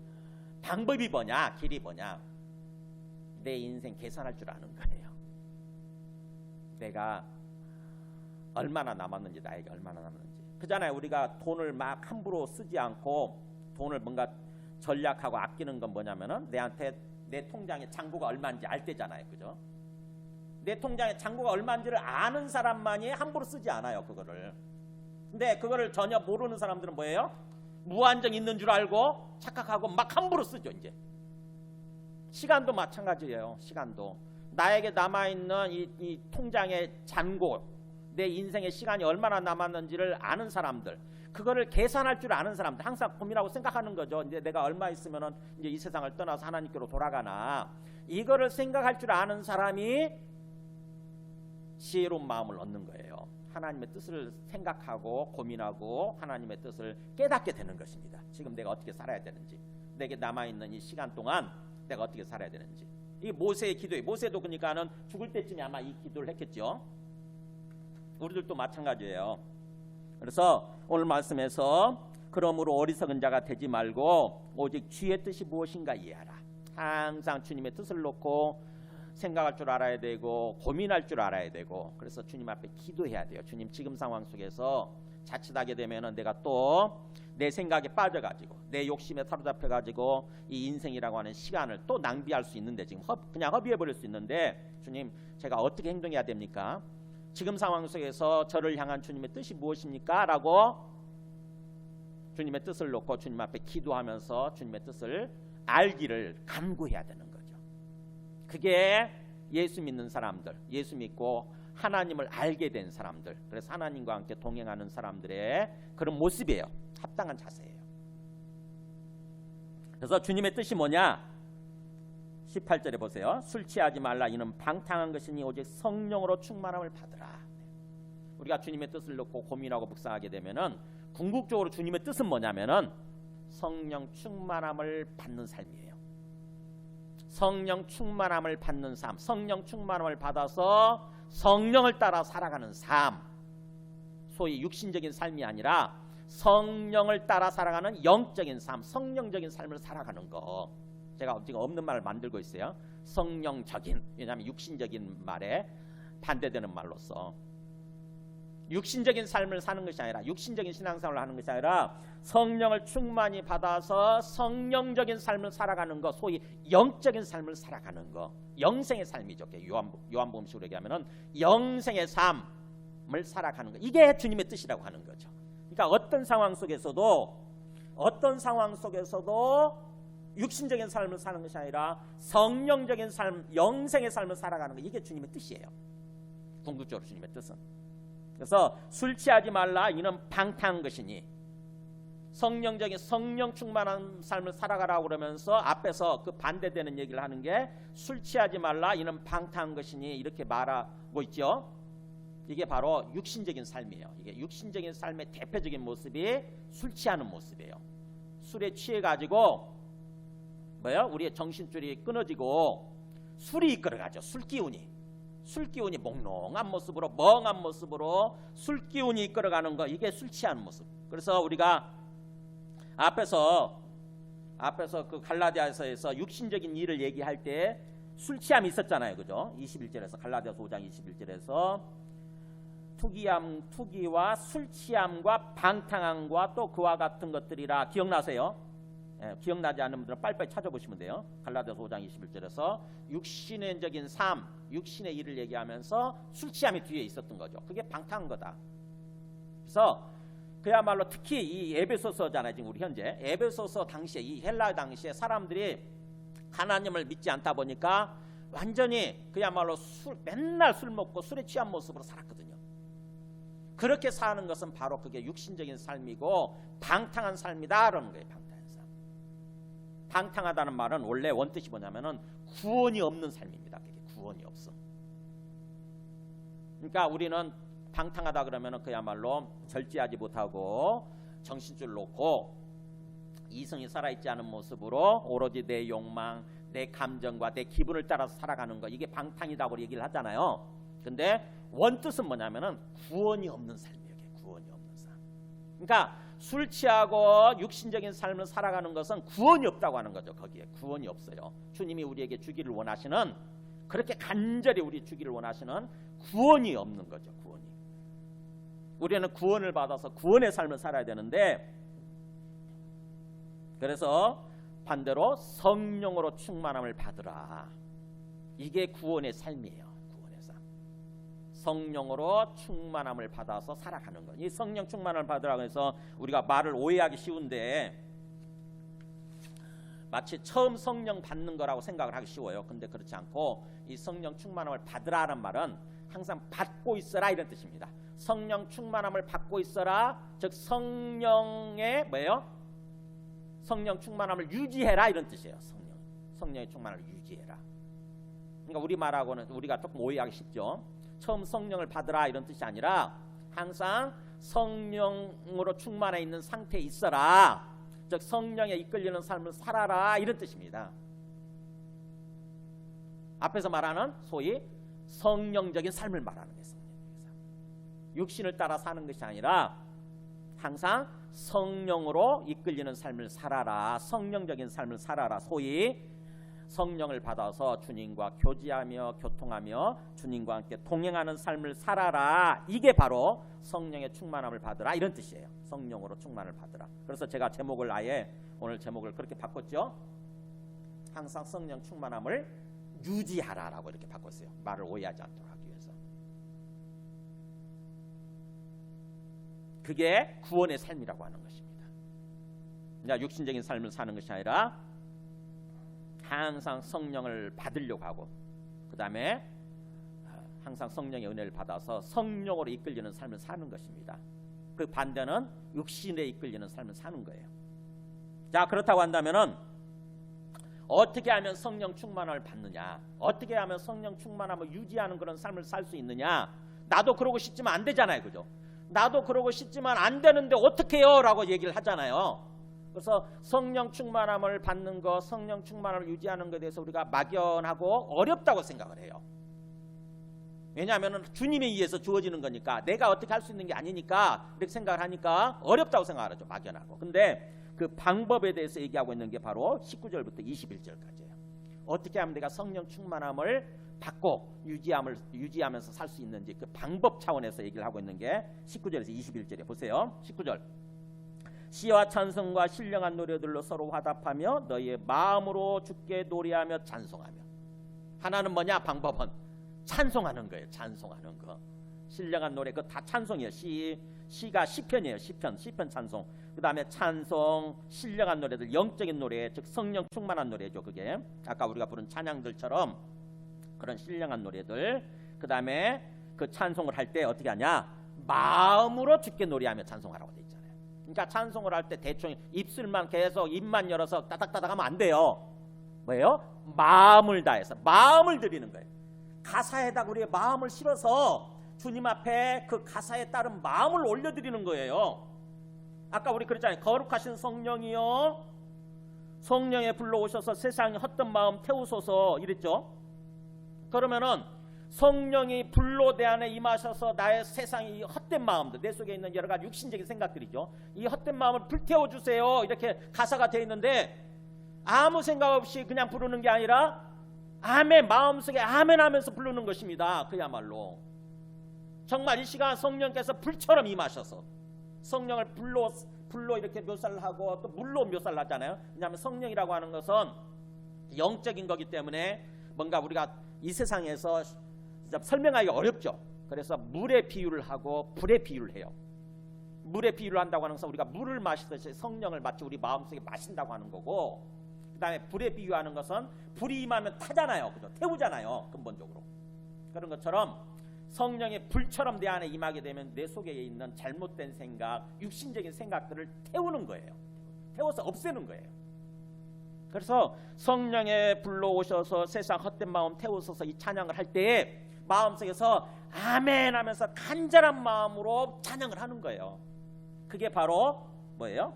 방법이 뭐냐, 길이 뭐냐, 내 인생 계산할 줄 아는 거예요. 내가 얼마나 남았는지, 나에게 얼마나 남았는지. 그잖아요. 우리가 돈을 막 함부로 쓰지 않고 돈을 뭔가 전략하고 아끼는 건 뭐냐면은 내 통장에 잔고가 얼마인지 알 때잖아요. 그죠? 내 통장에 잔고가 얼마인지를 아는 사람만이 함부로 쓰지 않아요. 그거를. 근데 그거를 전혀 모르는 사람들은 뭐예요? 무한정 있는 줄 알고 착각하고 막 함부로 쓰죠. 이제 시간도 마찬가지예요. 시간도 나에게 남아있는 이 통장의 잔고, 내 인생의 시간이 얼마나 남았는지를 아는 사람들, 그거를 계산할 줄 아는 사람들, 항상 고민하고 생각하는 거죠. 이제 내가 얼마 있으면은 이제 이 세상을 떠나서 하나님께로 돌아가나, 이거를 생각할 줄 아는 사람이 지혜로운 마음을 얻는 거예요. 하나님의 뜻을 생각하고 고민하고 하나님의 뜻을 깨닫게 되는 것입니다. 지금 내가 어떻게 살아야 되는지, 내게 남아있는 이 시간 동안 내가 어떻게 살아야 되는지. 이게 모세의 기도예요. 모세도 그러니까는 죽을 때쯤에 아마 이 기도를 했겠죠. 우리들도 마찬가지예요. 그래서 오늘 말씀에서 그러므로 어리석은 자가 되지 말고 오직 주의 뜻이 무엇인가 이해하라. 항상 주님의 뜻을 놓고 생각할 줄 알아야 되고 고민할 줄 알아야 되고, 그래서 주님 앞에 기도해야 돼요. 주님, 지금 상황 속에서 자칫하게 되면은 내가 또 내 생각에 빠져가지고 내 욕심에 사로잡혀가지고 이 인생이라고 하는 시간을 또 낭비할 수 있는데, 지금 그냥 허비해버릴 수 있는데, 주님, 제가 어떻게 행동해야 됩니까? 지금 상황 속에서 저를 향한 주님의 뜻이 무엇입니까? 라고 주님의 뜻을 놓고 주님 앞에 기도하면서 주님의 뜻을 알기를 간구해야 되는 거죠. 그게 예수 믿는 사람들, 예수 믿고 하나님을 알게 된 사람들, 그래서 하나님과 함께 동행하는 사람들의 그런 모습이에요. 합당한 자세예요. 그래서 주님의 뜻이 뭐냐? 18절에 보세요. 술 취하지 말라. 이는 방탕한 것이니 오직 성령으로 충만함을 받으라. 우리가 주님의 뜻을 놓고 고민하고 묵상하게 되면은 궁극적으로 주님의 뜻은 뭐냐면은 성령 충만함을 받는 삶이에요. 성령 충만함을 받는 삶, 성령 충만함을 받아서 성령을 따라 살아가는 삶, 소위 육신적인 삶이 아니라 성령을 따라 살아가는 영적인 삶, 성령적인 삶을 살아가는 거. 제가 지금 없는 말을 만들고 있어요. 성령적인, 왜냐하면 육신적인 말에 반대되는 말로서 육신적인 삶을 사는 것이 아니라, 육신적인 신앙생활을 하는 것이 아니라 성령을 충만히 받아서 성령적인 삶을 살아가는 것, 소위 영적인 삶을 살아가는 것, 영생의 삶이죠. 요한복음식으로 얘기하면은 영생의 삶을 살아가는 것, 이게 주님의 뜻이라고 하는 거죠. 그러니까 어떤 상황 속에서도 육신적인 삶을 사는 것이 아니라 성령적인 삶, 영생의 삶을 살아가는 것, 이게 주님의 뜻이에요. 궁극적으로 주님의 뜻은. 그래서 술 취하지 말라. 이는 방탕한 것이니, 성령적인 성령 충만한 삶을 살아가라고 그러면서 앞에서 그 반대되는 얘기를 하는 게 술 취하지 말라. 이는 방탕한 것이니, 이렇게 말하고 있죠. 이게 바로 육신적인 삶이에요. 이게 육신적인 삶의 대표적인 모습이 술 취하는 모습이에요. 술에 취해가지고 우리의 정신줄이 끊어지고 술이 이끌어가죠. 술기운이 몽롱한 모습으로, 멍한 모습으로 술기운이 이끌어가는 거, 이게 술 취하는 모습. 그래서 우리가 앞에서 그 갈라디아서에서 육신적인 일을 얘기할 때 술 취함이 있었잖아요. 그죠? 21절에서, 갈라디아서 5장 21절에서 투기와 술 취함과 방탕함과 또 그와 같은 것들이라. 기억나세요? 기억나지 않는 분들은 빨리빨리 찾아보시면 돼요. 갈라디아서 5장 21절에서 육신적인 삶, 육신의 일을 얘기하면서 술 취함이 뒤에 있었던 거죠. 그게 방탕한 거다. 그래서 그야말로 특히 이 에베소서잖아요. 지금 우리 현재 에베소서 당시에, 이 헬라 당시에 사람들이 하나님을 믿지 않다 보니까 완전히 그야말로 맨날 술 먹고 술에 취한 모습으로 살았거든요. 그렇게 사는 것은 바로 그게 육신적인 삶이고 방탕한 삶이다 그러는 거예요. 방탕하다는 말은 원래 원뜻이 뭐냐면은 구원이 없는 삶입니다. 그게 구원이 없어. 그러니까 우리는 방탕하다 그러면은 그야말로 절제하지 못하고 정신줄 놓고 이성이 살아있지 않은 모습으로 오로지 내 욕망, 내 감정과 내 기분을 따라서 살아가는 거, 이게 방탕이라고 얘기를 하잖아요. 근데 원뜻은 뭐냐면은 구원이 없는 삶이에요. 구원이 없는 삶. 그러니까 술 취하고 육신적인 삶을 살아가는 것은 구원이 없다고 하는 거죠. 거기에 구원이 없어요. 주님이 우리에게 주기를 원하시는, 그렇게 간절히 우리 주기를 원하시는 구원이 없는 거죠. 구원이. 우리는 구원을 받아서 구원의 삶을 살아야 되는데, 그래서 반대로 성령으로 충만함을 받으라. 이게 구원의 삶이에요. 구원의 삶. 성령으로 충만함을 받아서 살아가는 것. 이 성령 충만함을 받으라고 해서 우리가 말을 오해하기 쉬운데, 마치 처음 성령 받는 거라고 생각을 하기 쉬워요. 근데 그렇지 않고 이 성령 충만함을 받으라는 말은 항상 받고 있어라 이런 뜻입니다. 성령 충만함을 받고 있어라, 즉 성령의 성령 충만함을 유지해라 이런 뜻이에요. 성령의 충만함을 유지해라. 그러니까 우리 말하고는 우리가 조금 오해하기 쉽죠. 처음 성령을 받으라 이런 뜻이 아니라 항상 성령으로 충만해 있는 상태에 있어라, 즉 성령에 이끌리는 삶을 살아라 이런 뜻입니다. 앞에서 말하는 소위 성령적인 삶을 말하는 거예요. 육신을 따라 사는 것이 아니라 항상 성령으로 이끌리는 삶을 살아라. 성령적인 삶을 살아라. 소위 성령을 받아서 주님과 교제하며 교통하며 주님과 함께 동행하는 삶을 살아라. 이게 바로 성령의 충만함을 받으라 이런 뜻이에요. 성령으로 충만을 받으라. 그래서 제가 제목을 아예 오늘 제목을 그렇게 바꿨죠. 항상 성령 충만함을 유지하라라고 이렇게 바꿨어요. 말을 오해하지 않도록 하기 위해서. 그게 구원의 삶이라고 하는 것입니다. 그러니까 육신적인 삶을 사는 것이 아니라 항상 성령을 받으려고 하고 그 다음에 항상 성령의 은혜를 받아서 성령으로 이끌리는 삶을 사는 것입니다. 그 반대는 육신에 이끌리는 삶을 사는 거예요. 자, 그렇다고 한다면은 어떻게 하면 성령 충만함을 받느냐, 어떻게 하면 성령 충만함을 유지하는 그런 삶을 살 수 있느냐. 나도 그러고 싶지만 안 되잖아요, 그죠? 나도 그러고 싶지만 안 되는데 어떻게 해요? 라고 얘기를 하잖아요. 그래서 성령 충만함을 받는 것, 성령 충만함을 유지하는 것에 대해서 우리가 막연하고 어렵다고 생각을 해요. 왜냐하면 주님에 의해서 주어지는 거니까, 내가 어떻게 할 수 있는 게 아니니까 이렇게 생각을 하니까 어렵다고 생각을 하죠. 막연하고. 근데 그 방법에 대해서 얘기하고 있는 게 바로 19절부터 21절까지예요. 어떻게 하면 내가 성령 충만함을 받고 유지하면서 살 수 있는지 그 방법 차원에서 얘기를 하고 있는 게 19절에서 21절에 보세요. 19절. 시와 찬송과 신령한 노래들로 서로 화답하며 너희의 마음으로 주께 노래하며 찬송하며. 하나는 뭐냐? 방법은 찬송하는 거예요. 찬송하는 거. 신령한 노래 그거 다 찬송이에요. 시가 시편이에요. 시편 찬송. 그 다음에 찬송, 신령한 노래들, 영적인 노래, 즉 성령 충만한 노래죠. 그게 아까 우리가 부른 찬양들처럼 그런 신령한 노래들. 그 다음에 그 찬송을 할 때 어떻게 하냐? 마음으로 주께 노래하며 찬송하라고 돼 있잖아요. 그러니까 찬송을 할 때 대충 입술만 계속 입만 열어서 따닥따닥 하면 안 돼요. 뭐예요? 마음을 다해서 마음을 드리는 거예요. 가사에다 우리의 마음을 실어서 주님 앞에 그 가사에 따른 마음을 올려드리는 거예요. 아까 우리 그랬잖아요. 거룩하신 성령이요, 성령에 불러오셔서 세상의 헛된 마음 태우소서 이랬죠. 그러면은 성령이 불로 내 안에 임하셔서 나의 세상의 헛된 마음들, 내 속에 있는 여러 가지 육신적인 생각들이죠. 이 헛된 마음을 불태워주세요. 이렇게 가사가 되어 있는데 아무 생각 없이 그냥 부르는 게 아니라 아멘, 마음속에 아멘 하면서 부르는 것입니다. 그야말로 정말 이 시간 성령께서 불처럼 임하셔서 성령을 불로 이렇게 묘사를 하고 또 물로 묘사를 하잖아요. 왜냐하면 성령이라고 하는 것은 영적인 거기 때문에 뭔가 우리가 이 세상에서 설명하기 어렵죠. 그래서 물의 비유를 하고 불의 비유를 해요. 물의 비유를 한다고 하는 것은 우리가 물을 마시듯이 성령을 마치 우리 마음속에 마신다고 하는 거고, 그 다음에 불의 비유하는 것은 불이 임하면 타잖아요. 그죠? 태우잖아요. 근본적으로. 그런 것처럼 성령의 불처럼 내 안에 임하게 되면 내 속에 있는 잘못된 생각, 육신적인 생각들을 태우는 거예요. 태워서 없애는 거예요. 그래서 성령의 불로 오셔서 세상 헛된 마음 태우셔서 이 찬양을 할 때에 마음속에서 아멘 하면서 간절한 마음으로 찬양을 하는 거예요. 그게 바로 뭐예요?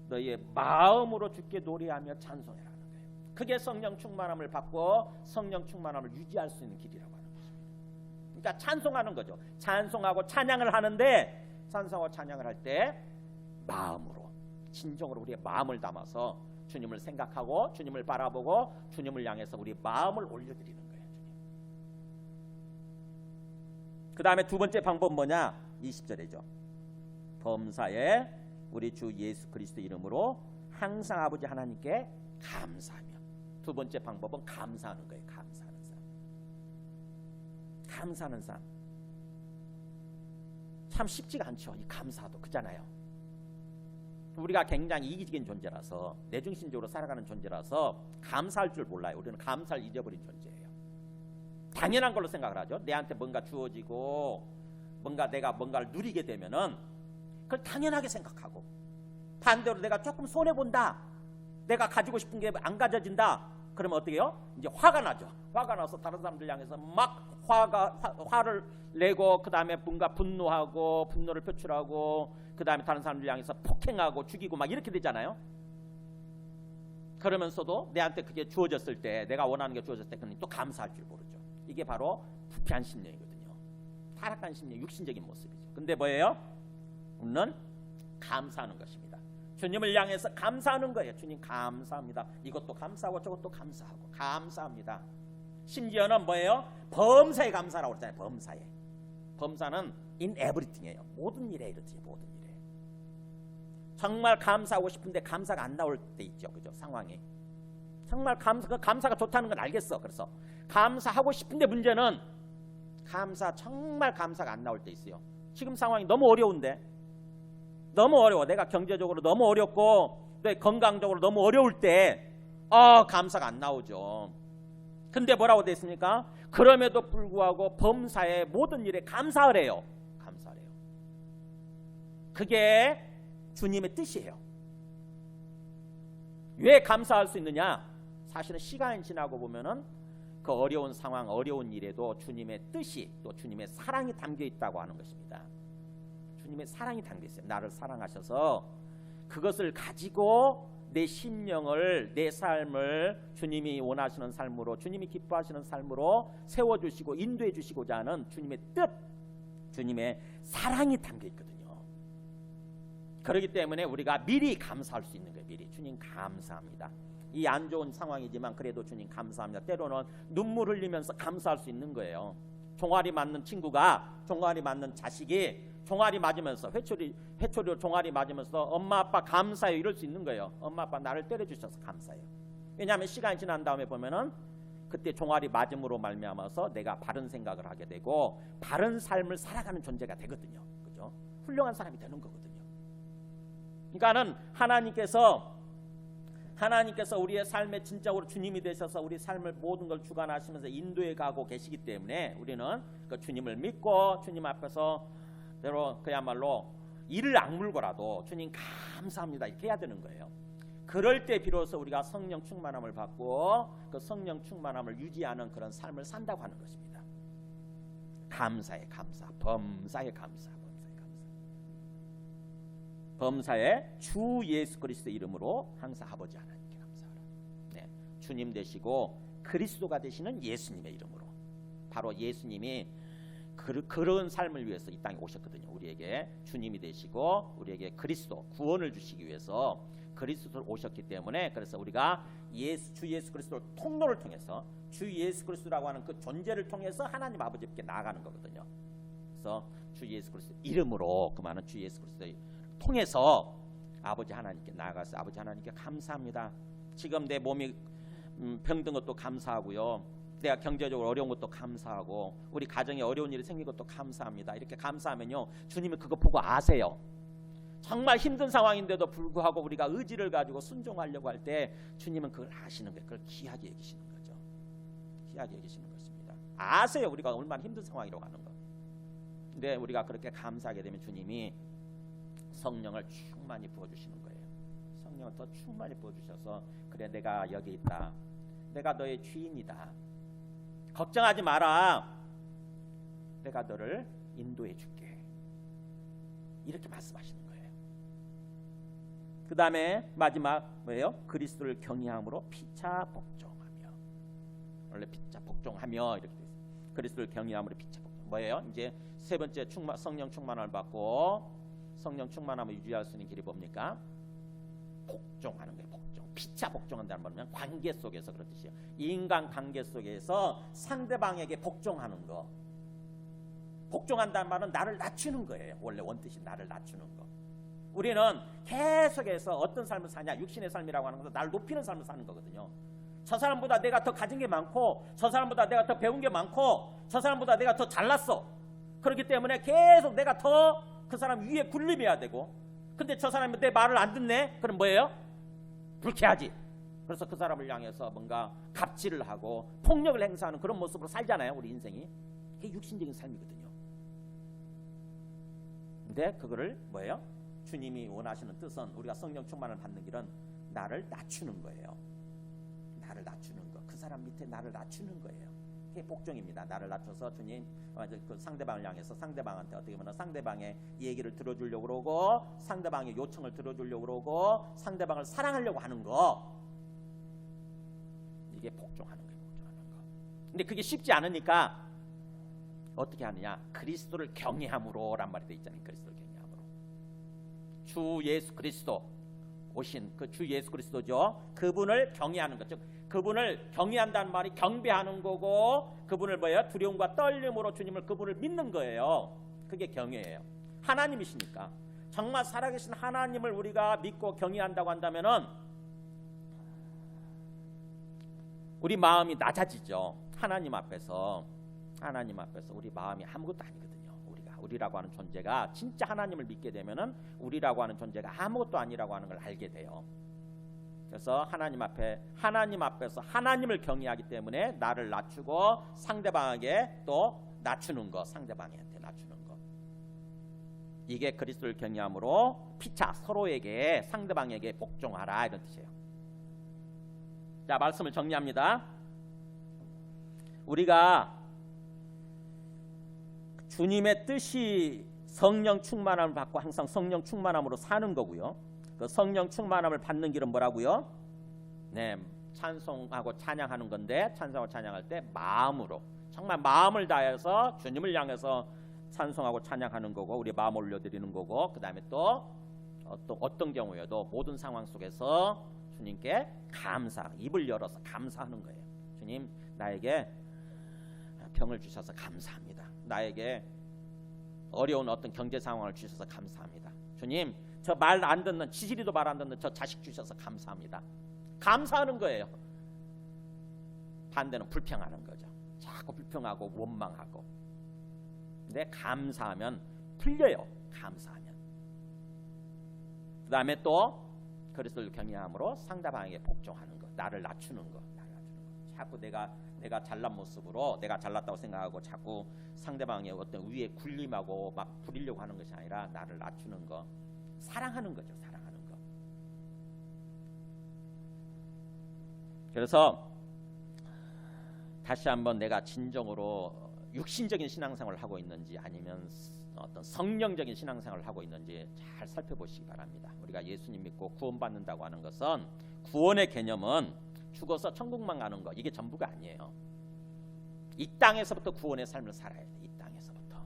너희의 마음으로 주께 노래하며 찬송해라는 거예요. 그게 성령 충만함을 받고 성령 충만함을 유지할 수 있는 길이라고 하는 것입니다. 그러니까 찬송하는 거죠. 찬송하고 찬양을 하는데, 찬송하고 찬양을 할 때 마음으로, 진정으로 우리의 마음을 담아서 주님을 생각하고 주님을 바라보고 주님을 향해서 우리 마음을 올려드리는 거예요. 그 다음에 두 번째 방법 뭐냐? 20절이죠. 범사에 우리 주 예수 그리스도 이름으로 항상 아버지 하나님께 감사하며. 두 번째 방법은 감사하는 거예요. 감사하는 삶. 감사하는 삶. 참 쉽지가 않죠. 이 감사도 그잖아요. 우리가 굉장히 이기적인 존재라서, 내중심적으로 살아가는 존재라서 감사할 줄 몰라요. 우리는 감사를 잊어버린 존재예요. 당연한 걸로 생각을 하죠. 내한테 뭔가 주어지고 뭔가 내가 뭔가를 누리게 되면은 그걸 당연하게 생각하고, 반대로 내가 조금 손해본다, 내가 가지고 싶은 게 안 가져진다, 그러면 어떻게 해요? 이제 화가 나죠. 화가 나서 다른 사람들 향해서 막 화를 내고, 그 다음에 뭔가 분노하고 분노를 표출하고, 그 다음에 다른 사람들 향해서 폭행하고 죽이고 막 이렇게 되잖아요. 그러면서도 내한테 그게 주어졌을 때, 내가 원하는 게 주어졌을 때 그는 또 감사할 줄 모르죠. 이게 바로 부패한 심령이거든요. 타락한 심령, 육신적인 모습이죠. 근데 뭐예요? 우리는 감사하는 것입니다. 주님을 향해서 감사하는 거예요. 주님 감사합니다. 이것도 감사하고 저것도 감사하고 감사합니다. 심지어는 뭐예요? 범사에 감사라고 그러잖아요. 범사에. 범사는 in everything이에요. 모든 일에 이렇지. 모든 일에. 정말 감사하고 싶은데 감사가 안 나올 때 있죠. 그죠? 상황이. 정말 감사가 좋다는 건 알겠어. 그래서 감사하고 싶은데 문제는 정말 감사가 안 나올 때 있어요. 지금 상황이 너무 어려운데, 너무 어려워. 내가 경제적으로 너무 어렵고 또 건강적으로 너무 어려울 때 감사가 안 나오죠. 근데 뭐라고 되어 있습니까? 그럼에도 불구하고 범사의 모든 일에 감사하래요. 감사하래요. 그게 주님의 뜻이에요. 왜 감사할 수 있느냐? 사실은 시간이 지나고 보면은 그 어려운 상황, 어려운 일에도 주님의 뜻이 또 주님의 사랑이 담겨 있다고 하는 것입니다. 주님의 사랑이 담겨 있어요. 나를 사랑하셔서 그것을 가지고 내 심령을, 내 삶을 주님이 원하시는 삶으로, 주님이 기뻐하시는 삶으로 세워주시고 인도해 주시고자 하는 주님의 뜻, 주님의 사랑이 담겨 있거든요. 그렇기 때문에 우리가 미리 감사할 수 있는 거예요. 미리. 주님 감사합니다. 이 안 좋은 상황이지만 그래도 주님 감사합니다. 때로는 눈물 흘리면서 감사할 수 있는 거예요. 종아리 맞는 친구가, 종아리 맞는 자식이 종아리 맞으면서 회초리로 종아리 맞으면서 엄마 아빠 감사해요 이럴 수 있는 거예요. 엄마 아빠 나를 때려주셔서 감사해요. 왜냐하면 시간이 지난 다음에 보면은 그때 종아리 맞음으로 말미암아서 내가 바른 생각을 하게 되고 바른 삶을 살아가는 존재가 되거든요. 그죠? 훌륭한 사람이 되는 거거든요. 그러니까는 하나님께서 우리의 삶에 진짜로 주님이 되셔서 우리 삶을 모든 걸 주관하시면서 인도해 가고 계시기 때문에 우리는 그 주님을 믿고 주님 앞에서 때로 그야말로 이를 악물고라도 주님 감사합니다 이렇게 해야 되는 거예요. 그럴 때 비로소 우리가 성령 충만함을 받고 그 성령 충만함을 유지하는 그런 삶을 산다고 하는 것입니다. 감사의 감사, 범사의 감사, 범사의 주 예수 그리스도 이름으로 항상 아버지 하나님께 감사하라. 네, 주님 되시고 그리스도가 되시는 예수님의 이름으로. 바로 예수님이 그런 삶을 위해서 이 땅에 오셨거든요. 우리에게 주님이 되시고 우리에게 그리스도 구원을 주시기 위해서 그리스도를 오셨기 때문에 그래서 우리가 주 예수 그리스도를 통로를 통해서 주 예수 그리스도라고 하는 그 존재를 통해서 하나님 아버지께 나아가는 거거든요. 그래서 주 예수 그리스도 이름으로 그 많은 주 예수 그리스도의 통해서 아버지 하나님께 나아가서 아버지 하나님께 감사합니다. 지금 내 몸이 병든 것도 감사하고요. 내가 경제적으로 어려운 것도 감사하고 우리 가정에 어려운 일이 생긴 것도 감사합니다. 이렇게 감사하면요. 주님은 그거 보고 아세요. 정말 힘든 상황인데도 불구하고 우리가 의지를 가지고 순종하려고 할 때 주님은 그걸 아시는 거예요. 그걸 귀하게 여기시는 거죠. 귀하게 여기시는 것입니다. 아세요. 우리가 얼마나 힘든 상황이라고 하는 거. 근데 우리가 그렇게 감사하게 되면 주님이 성령을 충만히 부어주시는 거예요. 성령을 더 충만히 부어주셔서 그래 내가 여기 있다. 내가 너의 주인이다. 걱정하지 마라. 내가 너를 인도해 줄게. 이렇게 말씀하시는 거예요. 그 다음에 마지막 뭐예요? 그리스도를 경외함으로 피차 복종하며. 원래 피차 복종하며 이렇게 돼 있어요. 그리스도를 경외함으로 피차 복종. 뭐예요? 이제 세 번째 성령 충만을 받고 성령 충만함을 유지할 수 있는 길이 뭡니까? 복종하는 거예요. 복종. 피차 복종한다는 말은 관계 속에서 그런 뜻이에요. 인간 관계 속에서 상대방에게 복종하는 거. 복종한다는 말은 나를 낮추는 거예요. 원래 원뜻이 나를 낮추는 거. 우리는 계속해서 어떤 삶을 사냐? 육신의 삶이라고 하는 것은 나를 높이는 삶을 사는 거거든요. 저 사람보다 내가 더 가진 게 많고 저 사람보다 내가 더 배운 게 많고 저 사람보다 내가 더 잘났어. 그렇기 때문에 계속 내가 더 그 사람 위에 군림해야 되고 근데 저 사람이 내 말을 안 듣네? 그럼 뭐예요? 불쾌하지. 그래서 그 사람을 향해서 뭔가 갑질을 하고 폭력을 행사하는 그런 모습으로 살잖아요. 우리 인생이. 그게 육신적인 삶이거든요. 근데 그거를 뭐예요? 주님이 원하시는 뜻은 우리가 성령 충만을 받는 길은 나를 낮추는 거예요. 나를 낮추는 거. 그 사람 밑에 나를 낮추는 거예요. 그게 복종입니다. 나를 낮춰서 주님 그 상대방을 향해서 상대방한테 어떻게 보면 상대방의 얘기를 들어주려고 그러고 상대방의 요청을 들어주려고 그러고 상대방을 사랑하려고 하는 거. 이게 복종하는 거예요. 복종하는 거. 근데 그게 쉽지 않으니까 어떻게 하느냐? 그리스도를 경외함으로란 말이 돼 있잖아요. 그리스도를 경외함으로. 주 예수 그리스도 오신 그 주 예수 그리스도죠. 그분을 경외하는 것, 즉 그분을 경외한다는 말이 경배하는 거고, 그분을 뭐예요? 두려움과 떨림으로 주님을 그분을 믿는 거예요. 그게 경외예요. 하나님이시니까. 정말 살아계신 하나님을 우리가 믿고 경외한다고 한다면은 우리 마음이 낮아지죠. 하나님 앞에서 우리 마음이 아무것도 아니거든요. 우리라고 하는 존재가 진짜 하나님을 믿게 되면은 우리라고 하는 존재가 아무것도 아니라고 하는 걸 알게 돼요. 그래서 하나님 앞에서 하나님을 경외하기 때문에 나를 낮추고 상대방에게 또 낮추는 거, 상대방한테 낮추는 거. 이게 그리스도를 경외함으로 피차 서로에게 상대방에게 복종하라 이런 뜻이에요. 자, 말씀을 정리합니다. 우리가 주님의 뜻이 성령 충만함을 받고 항상 성령 충만함으로 사는 거고요. 그 성령 충만함을 받는 길은 뭐라고요? 네, 찬송하고 찬양하는 건데, 찬송하고 찬양할 때 마음으로, 정말 마음을 다해서 주님을 향해서 찬송하고 찬양하는 거고, 우리 마음을 올려드리는 거고, 그 다음에 또 어떤 경우에도 모든 상황 속에서 주님께 입을 열어서 감사하는 거예요. 주님, 나에게 병을 주셔서 감사합니다. 나에게 어려운 어떤 경제 상황을 주셔서 감사합니다. 주님, 저 말 안 듣는, 지지리도 말 안 듣는 저 자식 주셔서 감사합니다. 감사하는 거예요. 반대는 불평하는 거죠. 자꾸 불평하고 원망하고. 근데 감사하면 풀려요. 감사하면. 그 다음에 또 그리스도를 경외함으로 상대방에게 복종하는 거, 나를 낮추는 거. 자꾸 내가 잘난 모습으로 내가 잘났다고 생각하고 자꾸 상대방의 어떤 위에 군림하고 막 부리려고 하는 것이 아니라 나를 낮추는 거, 사랑하는 거죠. 사랑하는 거. 그래서 다시 한번 내가 진정으로 육신적인 신앙생활을 하고 있는지 아니면 어떤 성령적인 신앙생활을 하고 있는지 잘 살펴보시기 바랍니다. 우리가 예수님 믿고 구원받는다고 하는 것은, 구원의 개념은 죽어서 천국만 가는 거, 이게 전부가 아니에요. 이 땅에서부터 구원의 삶을 살아야 돼. 이 땅에서부터.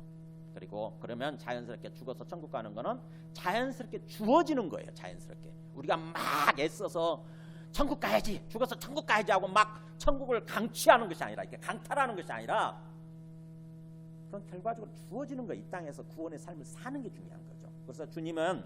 그리고 그러면 자연스럽게 죽어서 천국 가는 거는 자연스럽게 주어지는 거예요. 자연스럽게. 우리가 막 애써서 천국 가야지, 죽어서 천국 가야지 하고 막 천국을 강취하는 것이 아니라, 이렇게 강탈하는 것이 아니라, 그건 결과적으로 주어지는 거예요. 이 땅에서 구원의 삶을 사는 게 중요한 거죠. 그래서 주님은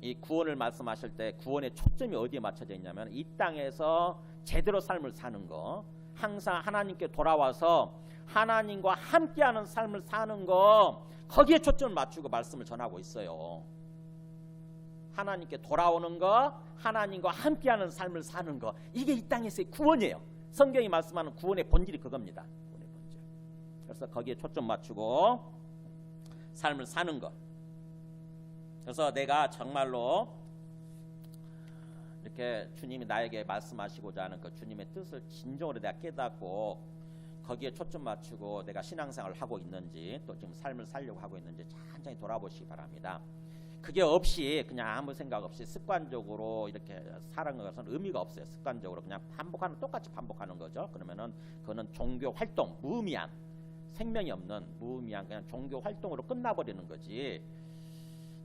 이 구원을 말씀하실 때 구원의 초점이 어디에 맞춰져 있냐면, 이 땅에서 제대로 삶을 사는 거, 항상 하나님께 돌아와서 하나님과 함께하는 삶을 사는 거, 거기에 초점을 맞추고 말씀을 전하고 있어요. 하나님께 돌아오는 거, 하나님과 함께하는 삶을 사는 거, 이게 이 땅에서의 구원이에요. 성경이 말씀하는 구원의 본질이 그겁니다. 구원의 본질. 그래서 거기에 초점 맞추고 삶을 사는 것. 그래서 내가 정말로 이렇게 주님이 나에게 말씀하시고자 하는 그 주님의 뜻을 진정으로 내가 깨닫고 거기에 초점 맞추고 내가 신앙생활을 하고 있는지, 또 지금 삶을 살려고 하고 있는지 천천히 돌아보시기 바랍니다. 그게 없이 그냥 아무 생각 없이 습관적으로 이렇게 살아가는 것은 의미가 없어요. 습관적으로 그냥 똑같이 반복하는 거죠. 그러면은 그거는 종교 활동, 무의미한, 생명이 없는 무의미한 그냥 종교 활동으로 끝나버리는 거지.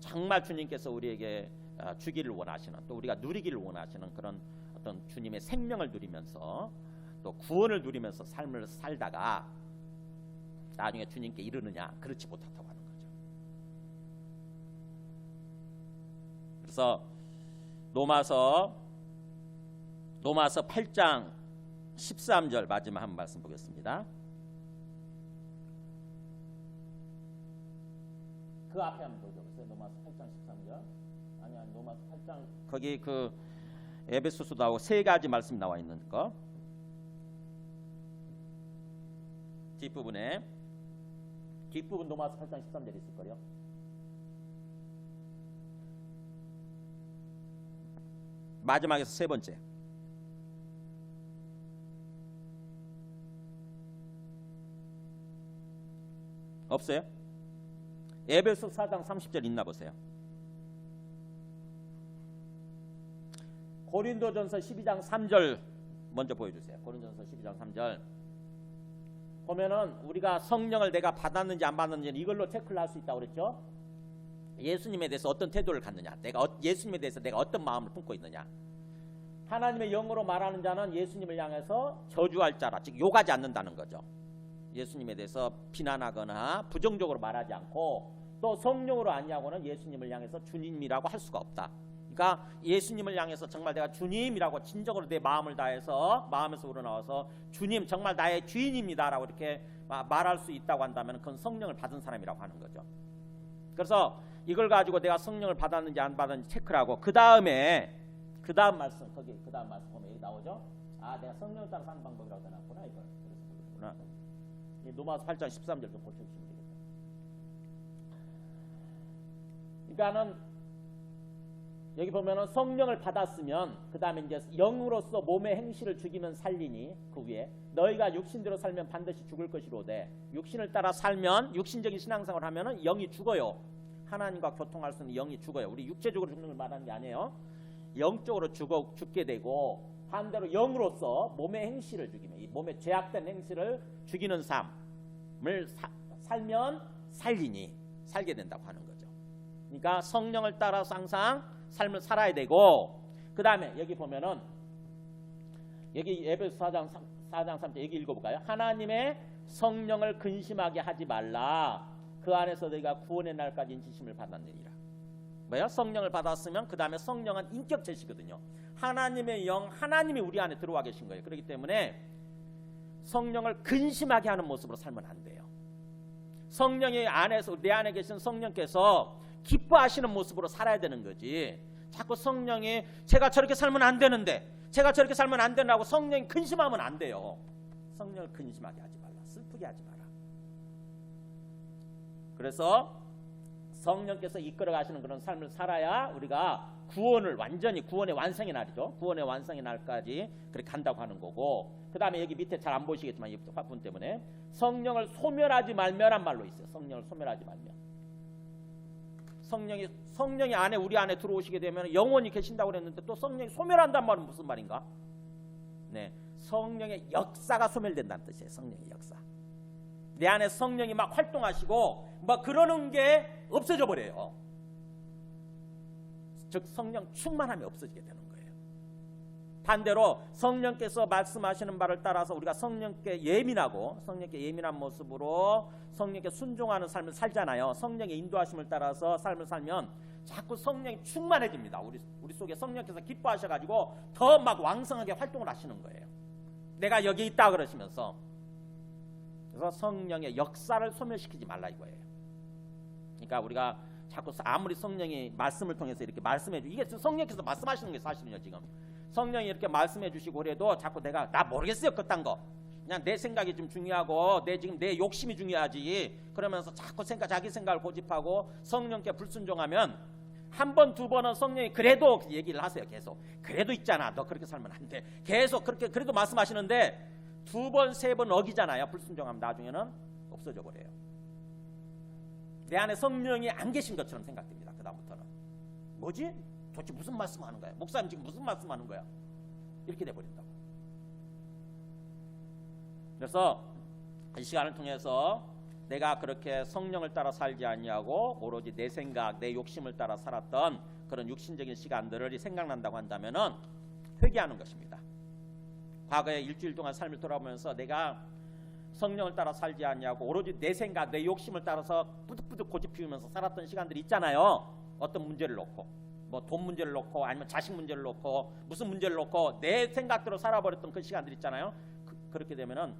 정말 주님께서 우리에게 주기를 원하시는, 또 우리가 누리기를 원하시는 그런 어떤 주님의 생명을 누리면서 또 구원을 누리면서 삶을 살다가 나중에 주님께 이르느냐, 그렇지 못하다고 하는 거죠. 그래서 로마서 8장 13절 마지막 한 말씀 보겠습니다. 그 앞에 한번 보죠. 로마서 8장 13절. 아니 로마서 8장 거기 그 에베소서 나오고 세 가지 말씀 나와 있는 거. 뒷부분 로마서 8장 13절 있을 거요. 마지막에서 세 번째. 없어요? 에베소 4장 30절 있나 보세요. 고린도전서 12장 3절 먼저 보여주세요. 고린도전서 12장 3절. 보면은 우리가 성령을 내가 받았는지 안 받았는지 이걸로 체크를 할 수 있다고 그랬죠. 예수님에 대해서 어떤 태도를 갖느냐, 예수님에 대해서 내가 어떤 마음을 품고 있느냐. 하나님의 영으로 말하는 자는 예수님을 향해서 저주할 자라, 즉 욕하지 않는다는 거죠. 예수님에 대해서 비난하거나 부정적으로 말하지 않고, 또 성령으로 아니하고는 예수님을 향해서 주님이라고 할 수가 없다. 그러니까 예수님을 향해서 정말 내가 주님이라고 진정으로 내 마음을 다해서 마음에서 우러나와서 주님 정말 나의 주인입니다라고 이렇게 말할 수 있다고 한다면 그건 성령을 받은 사람이라고 하는 거죠. 그래서 이걸 가지고 내가 성령을 받았는지 안 받았는지 체크를 하고, 그 다음 말씀 보면 여기 나오죠. 아, 내가 성령을 따라 사는 방법이라고 해놨구나. 이걸 그래서 그렇구나. 로마서 8장 13절 좀 고쳐주시면 되겠다. 그러니까는 여기 보면은 성령을 받았으면 그 다음에 이제 영으로서 몸의 행실을 죽이면 살리니, 그 위에 너희가 육신대로 살면 반드시 죽을 것이로되 육신을 따라 살면, 육신적인 신앙생활을 하면은 영이 죽어요. 하나님과 교통할 수 있는 영이 죽어요. 우리 육체적으로 죽는 걸 말하는 게 아니에요. 영적으로 죽게 되고, 반대로 영으로서 몸의 행실을 죽이면, 이 몸의 죄악된 행실을 죽이는 삶을 살면 살게 된다고 하는 거죠. 그러니까 성령을 따라서 항상 삶을 살아야 되고, 그 다음에 여기 보면은 여기 에베소 4장 3절 여기 읽어볼까요? 하나님의 성령을 근심하게 하지 말라. 그 안에서 너희가 구원의 날까지 인치심을 받았느니라. 뭐야? 성령을 받았으면 그 다음에 성령은 인격체시거든요. 하나님의 영, 하나님이 우리 안에 들어와 계신 거예요. 그렇기 때문에 성령을 근심하게 하는 모습으로 살면 안 돼요. 성령의 안에서, 내 안에 계신 성령께서 기뻐하시는 모습으로 살아야 되는 거지. 자꾸 성령이 제가 저렇게 살면 안 되는데, 제가 저렇게 살면 안 된다고 성령이 근심하면 안 돼요. 성령을 근심하게 하지 말라. 슬프게 하지 마라. 그래서 성령께서 이끌어 가시는 그런 삶을 살아야 우리가 완전히 구원의 완성의 날이죠. 구원의 완성의 날까지 그렇게 간다고 하는 거고, 그 다음에 여기 밑에 잘 안 보시겠지만 이 화분 때문에 성령을 소멸하지 말며란 말로 있어요. 성령을 소멸하지 말며. 성령이 안에, 우리 안에 들어오시게 되면 영원히 계신다고 그랬는데 또 성령이 소멸한단 말은 무슨 말인가? 네, 성령의 역사가 소멸된다는 뜻이에요. 성령의 역사. 내 안에 성령이 막 활동하시고 막 그러는 게 없어져 버려요. 즉 성령 충만함이 없어지게 되는 거예요. 반대로 성령께서 말씀하시는 바를 따라서 우리가 성령께 예민하고, 성령께 예민한 모습으로 성령께 순종하는 삶을 살잖아요. 성령의 인도하심을 따라서 삶을 살면 자꾸 성령이 충만해집니다. 우리 속에 성령께서 기뻐하셔가지고 더 막 왕성하게 활동을 하시는 거예요. 내가 여기 있다 그러시면서. 그래서 성령의 역사를 소멸시키지 말라 이거예요. 그러니까 우리가 자꾸 아무리 성령이 말씀을 통해서 이렇게 말씀해 주고, 이게 성령께서 말씀하시는 게 사실은요. 지금 성령이 이렇게 말씀해 주시고 그래도 자꾸 내가 나 모르겠어요 그딴 거, 그냥 내 생각이 좀 중요하고 지금 내 욕심이 중요하지 그러면서 자꾸 자기 생각을 고집하고 성령께 불순종하면 한 번, 두 번은 성령이 그래도 얘기를 하세요. 계속 그래도 있잖아, 너 그렇게 살면 안 돼, 계속 그렇게 그래도 말씀하시는데 두 번, 세 번 어기잖아요. 불순종하면 나중에는 없어져 버려요. 내 안에 성령이 안 계신 것처럼 생각됩니다. 그 다음부터는 뭐지? 도대체 무슨 말씀하는 거야? 목사님 지금 무슨 말씀하는 거야? 이렇게 돼버린다고. 그래서 이 시간을 통해서 내가 그렇게 성령을 따라 살지 아니하고 오로지 내 생각, 내 욕심을 따라 살았던 그런 육신적인 시간들을 생각난다고 한다면은 회개하는 것입니다. 과거에 일주일 동안 삶을 돌아보면서 내가 성령을 따라 살지 아니하고 오로지 내 생각, 내 욕심을 따라서 뿌득뿌득 고집 피우면서 살았던 시간들이 있잖아요. 어떤 문제를 놓고, 뭐 돈 문제를 놓고, 아니면 자식 문제를 놓고, 무슨 문제를 놓고 내 생각대로 살아버렸던 그 시간들 있잖아요. 그렇게 되면은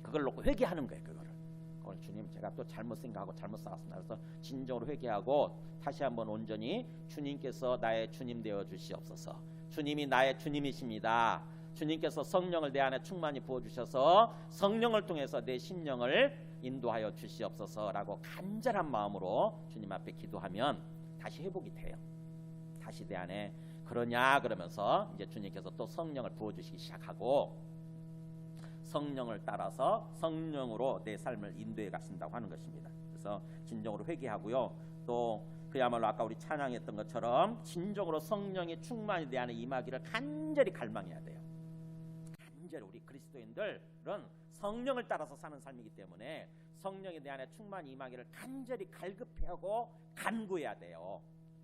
그걸 놓고 회개하는 거예요. 그걸 주님, 제가 또 잘못 생각하고 잘못 살았습니다. 그래서 진정으로 회개하고 다시 한번 온전히 주님께서 나의 주님 되어 주시옵소서. 주님이 나의 주님이십니다. 주님께서 성령을 내 안에 충만히 부어주셔서 성령을 통해서 내 심령을 인도하여 주시옵소서라고 간절한 마음으로 주님 앞에 기도하면 다시 회복이 돼요. 다시 내 안에 그러냐 그러면서 이제 주님께서 또 성령을 부어주시기 시작하고 성령을 따라서 성령으로 내 삶을 인도해 가신다고 하는 것입니다. 그래서 진정으로 회개하고요. 또 그야말로 아까 우리 찬양했던 것처럼 진정으로 성령의 충만이 내 안에 임하기를 간절히 갈망해야 돼요. 간절히 우리 그리스도인들은 성령을 따라서 사는 삶이기 때문에 성령이 내 안에 충만히 임하기를 간절히 갈급해하고 간구해야 돼요.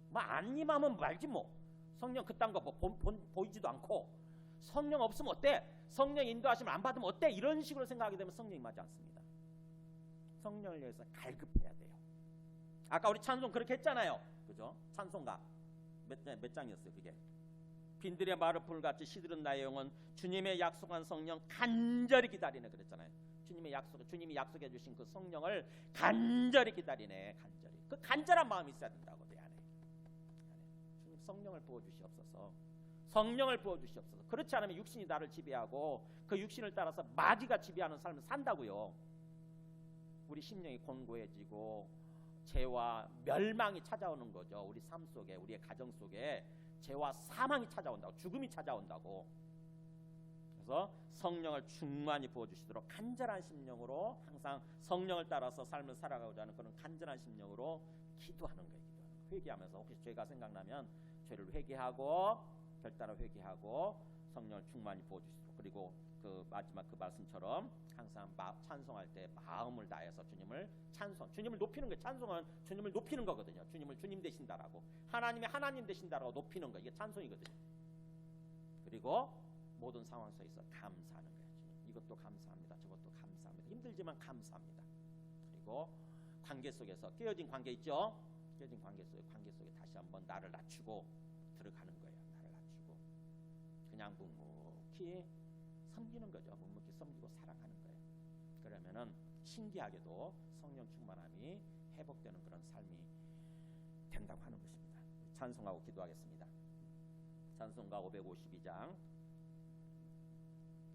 뭐 안 임하면 말지 뭐. 성령 그딴 거 보이지도 않고 성령 없으면 어때? 성령 인도하심을 안 받으면 어때? 이런 식으로 생각하게 되면 성령 임하지 않습니다. 성령을 위해서 갈급해야 돼요. 아까 우리 찬송 그렇게 했잖아요. 그죠? 찬송가 몇 장이었어요 그게? 빈들의 마르풀 같이 시들은 나의 영혼 주님의 약속한 성령 간절히 기다리네 그랬잖아요. 주님이 약속해 주신 그 성령을 간절히 기다리네. 간절히. 그 간절한 마음이 있어야 된다고 내 안에. 주님 성령을 부어 주시옵소서. 성령을 부어 주시옵소서. 그렇지 않으면 육신이 나를 지배하고 그 육신을 따라서 마귀가 지배하는 삶을 산다고요. 우리 심령이 곤고해지고 죄와 멸망이 찾아오는 거죠. 우리 삶 속에, 우리의 가정 속에 죄와 사망이 찾아온다고, 죽음이 찾아온다고. 그래서 성령을 충만히 부어주시도록 간절한 심령으로 항상 성령을 따라서 삶을 살아가고자 하는 그런 간절한 심령으로 기도하는 거예요. 회개하면서 혹시 죄가 생각나면 죄를 회개하고 결단을 회개하고 성령을 충만히 부어주시도록. 그리고 그 마지막 그 말씀처럼 항상 찬송할 때 마음을 다해서 주님을 주님을 높이는 거예요. 찬송은 주님을 높이는 거거든요. 주님을 주님 되신다라고, 하나님이 하나님 되신다라고 높이는 거, 이게 찬송이거든요. 그리고 모든 상황 속에서 감사하는 거예요. 주님, 이것도 감사합니다. 저것도 감사합니다. 힘들지만 감사합니다. 그리고 관계 속에서 깨어진 관계 있죠? 깨어진 관계 속에 다시 한번 나를 낮추고 들어가는 거예요. 나를 낮추고 그냥 묵묵히 섬기는 거죠. 묵묵히 섬기고 사랑하는 거예요. 그러면은 신기하게도 성령 충만함이 회복되는 그런 삶이 된다고 하는 것입니다. 찬송하고 기도하겠습니다. 찬송가 552장